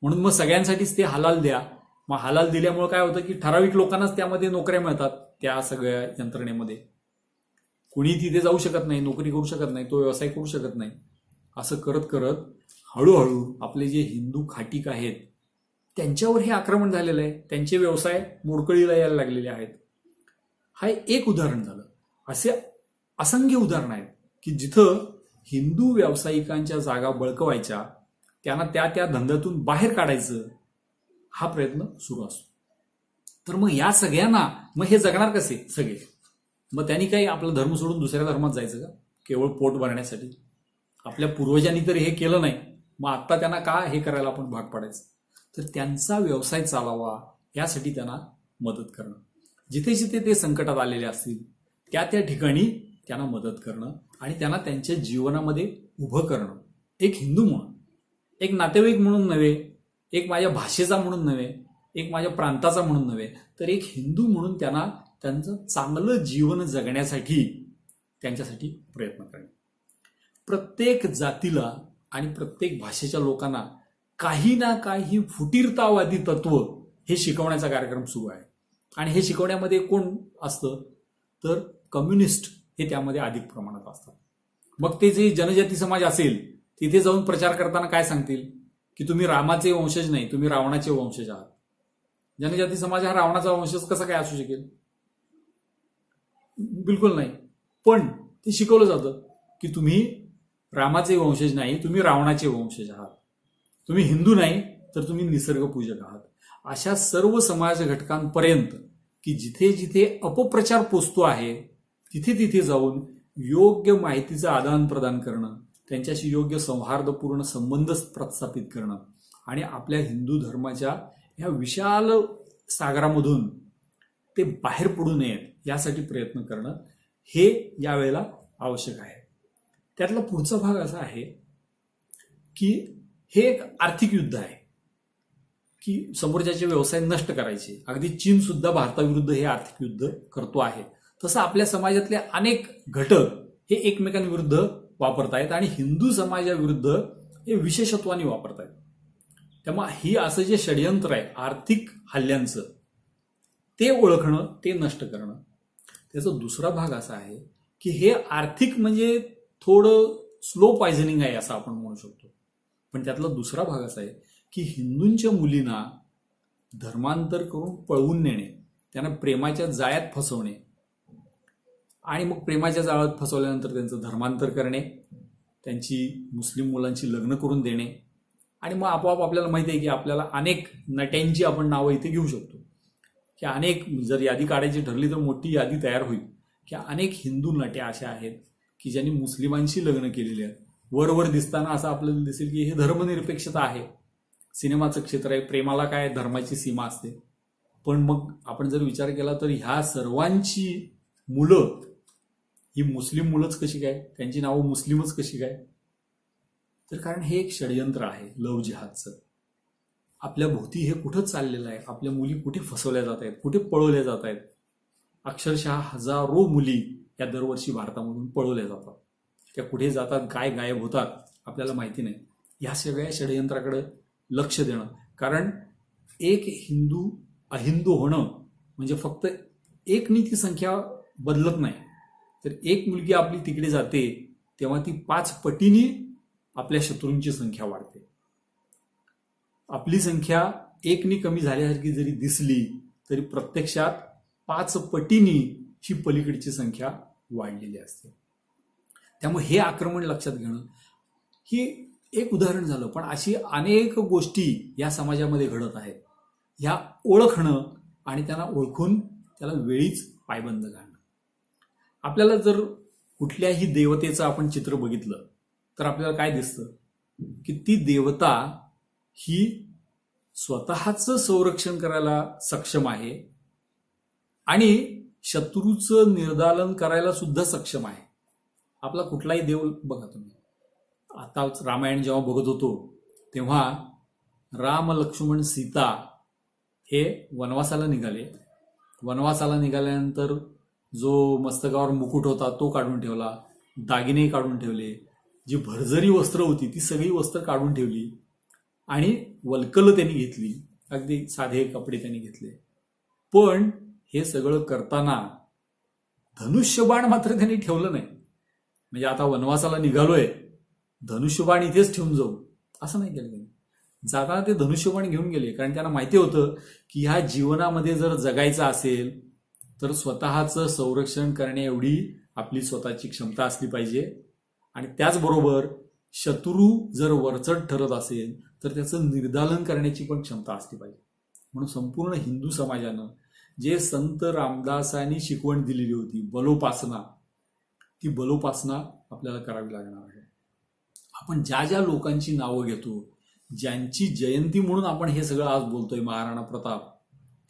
म्हणून मग सगळ्यांसाठीच ते हलाल द्या. मग हलाल दिल्यामुळे काय होतं की ठराविक लोकांनाच त्यामध्ये नोकऱ्या मिळतात. त्या सगळ्या यंत्रणेमध्ये कुणी तिथे जाऊ शकत नाही, नोकरी करू शकत नाही, तो व्यवसाय करू शकत नाही. असं करत करत हळूहळू आपले जे हिंदू खाटीक आहेत त्यांच्यावर हे आक्रमण झालेलं आहे. त्यांचे व्यवसाय मोडकळीला यायला लागलेले आहेत. हा एक उदाहरण झालं. असे असंख्य उदाहरणं आहेत की जिथं हिंदू व्यावसायिकांच्या जागा बळकवायच्या, त्यांना त्या त्या धंद्यातून बाहेर काढायचं हा प्रयत्न सुरू असतो. तर मग या सगळ्यांना मग हे जगणार कसे सगळे? मग त्यांनी काही आपला धर्म सोडून दुसऱ्या धर्मात जायचं का केवळ पोट भरण्यासाठी? आपल्या पूर्वजांनी तर हे केलं नाही, मग आता त्यांना का हे करायला आपण भाग पाडायचं? तर त्यांचा व्यवसाय चालावा यासाठी त्यांना मदत करणं, जिथे जिथे ते संकटात आलेले असतील त्या त्या ठिकाणी त्यांना मदत करणं आणि त्यांना त्यांच्या जीवनामध्ये उभं करणं. एक हिंदू म्हणून, एक नातेवाईक म्हणून नव्हे, एक माझ्या भाषेचा म्हणून नव्हे, एक माझ्या प्रांताचा म्हणून नव्हे, तर एक हिंदू म्हणून त्यांना त्यांचं चांगलं जीवन जगण्यासाठी त्यांच्यासाठी प्रयत्न करणे. प्रत्येक जातीला आणि प्रत्येक भाषेच्या लोकांना काही ना काही फुटीरतावादी तत्व हे शिकवण्याचा कार्यक्रम सुरू आहे. आणि हे शिकवण्यामध्ये कोण असतं तर कम्युनिस्ट हे त्यामध्ये अधिक प्रमाणात असतात. मग ते जे जनजाती समाज असेल तिथे जाऊन प्रचार करताना काय सांगतील की तुम्ही रामाचे वंशज नाही, तुम्ही रावणाचे वंशज आहात. जनजाती समाज हा रावणाचा वंशज कसा काय असू शकेल? बिलकुल नाही. पण ते शिकवलं जातं की तुम्ही रामाचे वंशज नाही, तुम्ही रावणाचे वंशज आहात. तुम्ही हिंदू नाही तर तुम्ही निसर्गपूजक आहात. अशा सर्व समाज घटकांपर्यंत की जिथे जिथे अपप्रचार पोचतो आहे तिथे तिथे जाऊन योग्य माहितीचं आदान प्रदान करणं, त्यांच्याशी योग्य सौहार्दपूर्ण संबंध प्रस्थापित करणं आणि आपल्या हिंदू धर्माच्या ह्या विशाल सागरामधून ते बाहेर पडू नयेत यासाठी प्रयत्न करणं हे यावेळेला आवश्यक आहे. त्यातला पुढचा भाग असा आहे की हे एक आर्थिक युद्ध आहे की समोरच्याचे व्यवसाय नष्ट करायचे. अगदी चीन सुद्धा भारताविरुद्ध हे आर्थिक युद्ध करतो आहे. तसं आपल्या समाजातले अनेक घटक हे एकमेकांविरुद्ध वापरतायत आणि हिंदू समाजाविरुद्ध हे विशेषत्वाने वापरतायत. त्यामुळे ही असं जे षडयंत्र आहे आर्थिक हल्ल्यांचं ते ओळखणं, ते नष्ट करणं. त्याचा दुसरा भाग असा आहे की हे आर्थिक म्हणजे थोडं स्लो पॉयझनिंग आहे असं आपण म्हणू शकतो. पण त्यातला दुसरा भाग असा आहे की हिंदूंच्या मुलींना धर्मांतर करून पळवून नेणे, त्यांना प्रेमाच्या जाळ्यात फसवणे आणि मग प्रेमाच्या जाळ्यात फसवल्यानंतर त्यांचं धर्मांतर करणे, त्यांची मुस्लिम मुलांची लग्न करून देणे आणि मग आपोआप आपल्याला माहिती आहे की आपल्याला अनेक नट्यांची आपण नावं इथे घेऊ शकतो की अनेक, जर यादी काढायची ठरली तर मोठी यादी तयार होईल की अनेक हिंदू नट्या अशा आहेत की ज्यांनी मुस्लिमांशी लग्न केलेली आहेत. वरवर दिसताना असं आपल्याला दिसेल की हे धर्मनिरपेक्षता आहे, सिनेमाचं क्षेत्र आहे, प्रेमाला काय धर्माची सीमा असते. पण मग आपण जर विचार केला तर ह्या सर्वांची मुलं ही मुस्लिम मुलंच कशी काय, त्यांची नावं मुस्लिमच कशी काय? तर कारण हे एक षडयंत्र आहे लव्ह जिहादचं. आपल्या भोवती हे कुठं चाललेलं आहे, आपल्या मुली कुठे फसवल्या जात आहेत, कुठे पळवल्या जात आहेत. अक्षरशः हजारो मुली या दरवर्षी भारतामधून पळवल्या जातात. त्या कुठे जातात, काय गायब होतात आपल्याला माहिती नाही. या सगळ्या षडयंत्राकडे लक्ष देणं, कारण एक हिंदू अहिंदू होणं म्हणजे फक्त एक नीती संख्या बदलत नाही, तर एक मुलगी आपली तिकडे जाते तेव्हा ती 5 पटीने आपल्या शत्रूंची संख्या वाढते. आपली संख्या एकनी कमी झाल्यासारखी जरी दिसली तरी प्रत्यक्षात 5 पटींनी ही पलीकडची संख्या वाढलेली असते. त्यामुळे हे आक्रमण लक्षात घेणं ही एक उदाहरण झालं, पण अशी अनेक गोष्टी या समाजामध्ये घडत आहेत. ह्या ओळखणं आणि त्यांना ओळखून त्याला वेळीच पायबंद घालणं. आपल्याला जर कुठल्याही देवतेचं आपण चित्र बघितलं तर आपल्याला काय दिसतं की ती देवता ही स्वतःचं संरक्षण करायला सक्षम आहे आणि शत्रूचं निर्दालन करायला सुद्धा सक्षम आहे. आपला कुठलाही देव बघा तुम्ही. आता रामायण जेव्हा बघत होतो तेव्हा राम, लक्ष्मण, सीता हे वनवासाला निघाले. वनवासाला निघाल्यानंतर जो मस्तकावर मुकुट होता तो काढून ठेवला, दागिने काढून ठेवले, जी भरजरी वस्त्र होती ती सगळी वस्त्र काढून ठेवली आणि वल्कल त्यांनी घेतली, अगदी साधे कपडे त्यांनी घेतले. पण हे सगळं करताना धनुष्यबाण मात्र त्यांनी ठेवलं नाही. म्हणजे आता वनवासाला निघालोय, धनुष्यबाण इथेच ठेवून जाऊ असं नाही केलं त्यांनी. जाताना ते धनुष्यबाण घेऊन गेले, कारण त्यांना माहिती होतं की ह्या जीवनामध्ये जर जगायचं असेल तर स्वतःचं संरक्षण करण्या एवढी आपली स्वतःची क्षमता असली पाहिजे. आणि त्याचबरोबर शत्रू जर वरचढ ठरत असेल तर त्याचं निर्दालन करण्याची पण क्षमता असली पाहिजे. म्हणून संपूर्ण हिंदू समाजानं जे संत रामदासांनी शिकवण दिलेली होती बलोपासना, ती बलोपासना आपल्याला करावी लागणार आहे. आपण ज्या ज्या लोकांची नावं घेतो, ज्यांची जयंती म्हणून आपण हे सगळं आज बोलतोय, महाराणा प्रताप,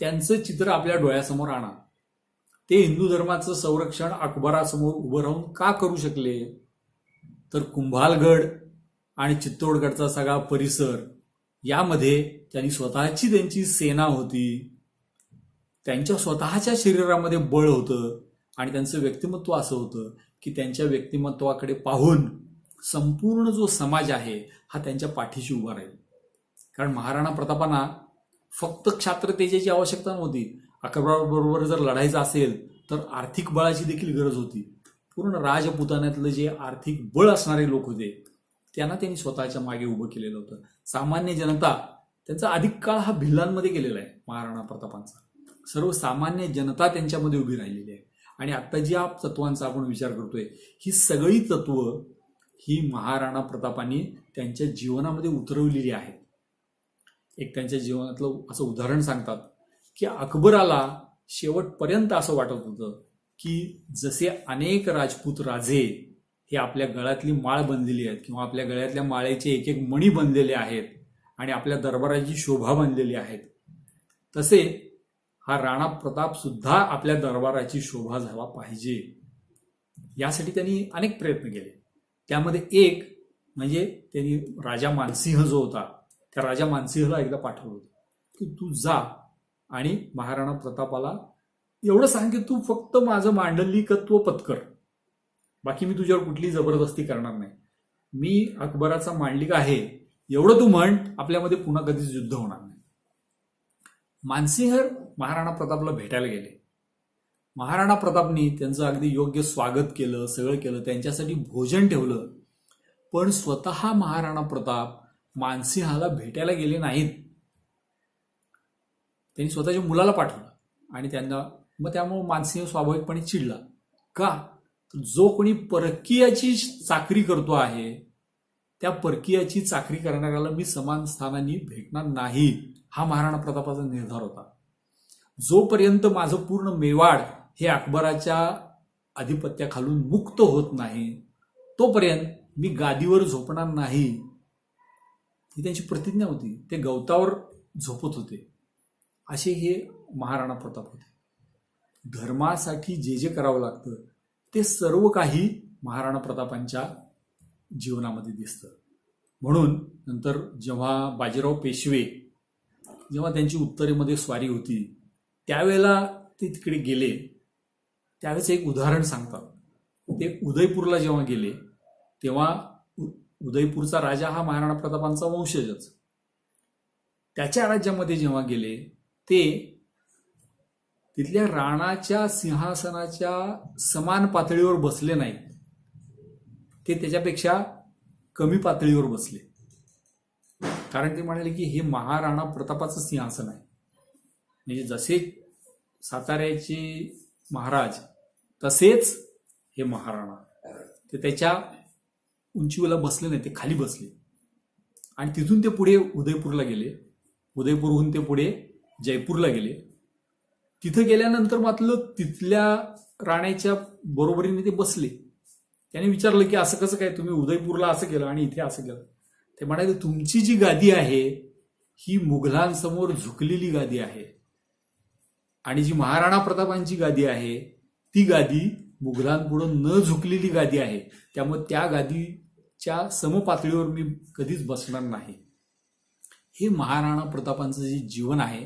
त्यांचं चित्र आपल्या डोळ्यासमोर आणा. ते हिंदू धर्माचं संरक्षण अकबरासमोर उभं राहून का करू शकले? तर कुंभालगड आणि चित्तोडगडचा सगळा परिसर यामध्ये त्यांची सेना होती, त्यांच्या स्वतःच्या शरीरामध्ये बळ होतं आणि त्यांचं व्यक्तिमत्व असं होतं की त्यांच्या व्यक्तिमत्वाकडे पाहून संपूर्ण जो समाज आहे हा त्यांच्या पाठीशी उभा राहील. कारण महाराणा प्रतापांना फक्त क्षात्रतेजाची आवश्यकता नव्हती. अकबराबरोबर जर लढायचं असेल तर आर्थिक बळाची देखील गरज होती. पूर्ण राजपुतान्यातलं जे आर्थिक बळ असणारे लोक होते त्यांना त्यांनी स्वतःच्या मागे उभं केलेलं होतं. सामान्य जनता, त्यांचा अधिक काळ हा भिल्लांमध्ये गेलेला आहे महाराणा प्रतापांचा. सर्वसामान्य जनता त्यांच्यामध्ये उभी राहिलेली आहे. आणि आता ज्या तत्वांचा आपण विचार करतोय ही सगळी तत्व ही महाराणा प्रतापांनी त्यांच्या जीवनामध्ये उतरवलेली आहेत. एक त्यांच्या जीवनातलं असं उदाहरण सांगतात की अकबराला शेवटपर्यंत असं वाटत होतं की जसे अनेक राजपूत राजे हे आपल्या गळ्यातली माळ बनलेली आहेत किंवा आपल्या गळ्यातल्या माळेचे एक एक मणी बनलेले आहेत आणि आपल्या दरबाराची शोभा बनलेली आहेत, तसे हा राणा प्रताप सुद्धा आपल्या दरबाराची शोभा झाला पाहिजे. यासाठी त्यांनी अनेक प्रयत्न केले. त्यामध्ये एक म्हणजे त्यांनी राजा मानसिंह जो होता त्या राजा मानसिंहला एकदा पाठवलं होतं की तू जा आणि महाराणा प्रतापाला एवढं सांग की तू फक्त माझं मांडलिकत्व पत्कर, बाकी मी तुझ्यावर कुठली जबरदस्ती करणार नाही, मी अकबराचा मांडलिक आहे एवढं तू म्हण, आपल्यामध्ये पुन्हा कधीच युद्ध होणार नाही. मानसिंह महाराणा प्रतापला भेटायला गेले. महाराणा प्रतापनी त्यांचं अगदी योग्य स्वागत केलं, सगळं केलं, त्यांच्यासाठी भोजन ठेवलं. पण स्वतः महाराणा प्रताप मानसिंहाला भेटायला गेले नाहीत. त्यांनी स्वतःच्या मुलाला पाठवलं आणि त्यांना मग त्यामुळे मानसिंह स्वाभाविकपणे चिडला. का? जो कोणी परकीयाची चाकरी करतो आहे त्या परकीयाची चाकरी करणाऱ्याला मी समान स्थानांनी भेटणार नाही, हा महाराणा प्रतापाचा निर्धार होता. जोपर्यंत माझं पूर्ण मेवाड हे अकबराच्या आधिपत्याखालून मुक्त होत नाही तोपर्यंत मी गादीवर झोपणार नाही, ही त्यांची प्रतिज्ञा होती. ते गवतावर झोपत होते. असे हे महाराणा प्रताप होते. धर्मासाठी जे जे करावं लागतं ते सर्व काही महाराणा प्रतापांच्या जीवनामध्ये दिसतं. म्हणून नंतर जेव्हा बाजीराव पेशवे जेव्हा त्यांची उत्तरेमध्ये स्वारी होती त्यावेळेला ते तिकडे गेले, त्यावेळेस एक उदाहरण सांगतात. ते उदयपूरला जेव्हा गेले तेव्हा उदयपूरचा राजा हा महाराणा प्रतापांचा वंशजच. त्याच्या राज्यामध्ये जेव्हा गेले ते तिथल्या राणाच्या सिंहासनाच्या समान पातळीवर बसले नाहीत, ते त्याच्यापेक्षा कमी पातळीवर बसले. कारण ते म्हणाले की हे महाराणा प्रतापाचं सिंहासन आहे. म्हणजे जसे साताऱ्याचे महाराज तसेच हे महाराणा ते त्याच्या उंचीला बसले नाही, ते खाली बसले आणि तिथून ते पुढे उदयपूरला गेले. उदयपूरहून ते पुढे जयपूरला गेले. तिथं गेल्यानंतर मात्र तिथल्या राण्याच्या बरोबरीने ते बसले. त्याने विचारलं की असं कसं काय, तुम्ही उदयपूरला असं केलं आणि इथे असं केलं. ते म्हणाले तुमची जी गादी आहे ही मुघलांसमोर झुकलेली गादी आहे आणि जी महाराणा प्रतापांची गादी आहे ती गादी मुघलांपुढे न झुकलेली गादी आहे. त्यामुळे त्या गादीच्या समपातळीवर मी कधीच बसणार नाही. हे महाराणा प्रतापांचं जे जीवन आहे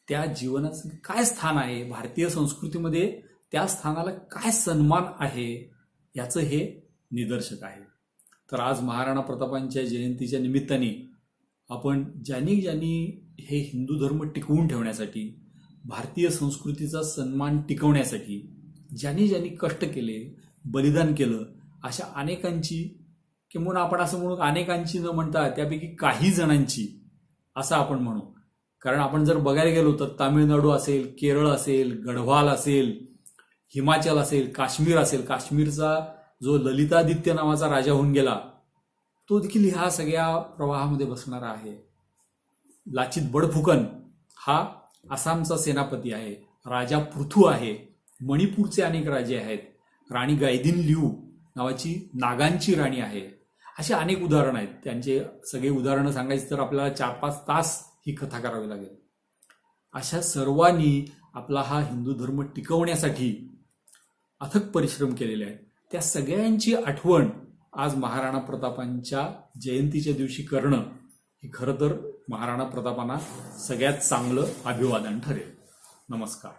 त्या जीवनाचं काय स्थान आहे, भारतीय संस्कृतीमध्ये त्या स्थानाला काय सन्मान आहे, याचं हे निदर्शक आहे. तर आज महाराणा प्रतापांच्या जयंतीच्या निमित्ताने आपण ज्यांनी हे हिंदू धर्म टिकवून ठेवण्यासाठी, भारतीय संस्कृतीचा सन्मान टिकवण्यासाठी ज्यांनी कष्ट केले, बलिदान केलं, अशा अनेकांची, किंवा आपण असं म्हणू अनेकांची न म्हणता त्यापैकी काही जणांची असं आपण म्हणू. कारण आपण जर बघायला गेलो तर तामिळनाडू असेल, केरळ असेल, गढवाल असेल, हिमाचल असेल, काश्मीर असेल, काश्मीरचा जो ललितादित्य नावाचा राजा होऊन गेला तो देखील ह्या सगळ्या प्रवाहामध्ये बसणारा आहे. लाचित बडफुकन हा आसामचा सेनापती आहे. राजा पृथू आहे. मणिपूरचे अनेक राजे आहेत. राणी गायदिन-लिऊ नावाची नागांची राणी आहे. अशी अनेक उदाहरणं आहेत. त्यांचे सगळे उदाहरणं सांगायची तर आपल्याला 4-5 तास ही कथा करावी लागेल. अशा सर्वांनी आपला हा हिंदू धर्म टिकवण्यासाठी अथक परिश्रम केलेले आहेत. त्या सगळ्यांची आठवण आज महाराणा प्रतापांच्या जयंतीच्या दिवशी करणं हे खरं तर महाराणा प्रतापांना सगळ्यात चांगलं अभिवादन ठरेल. नमस्कार.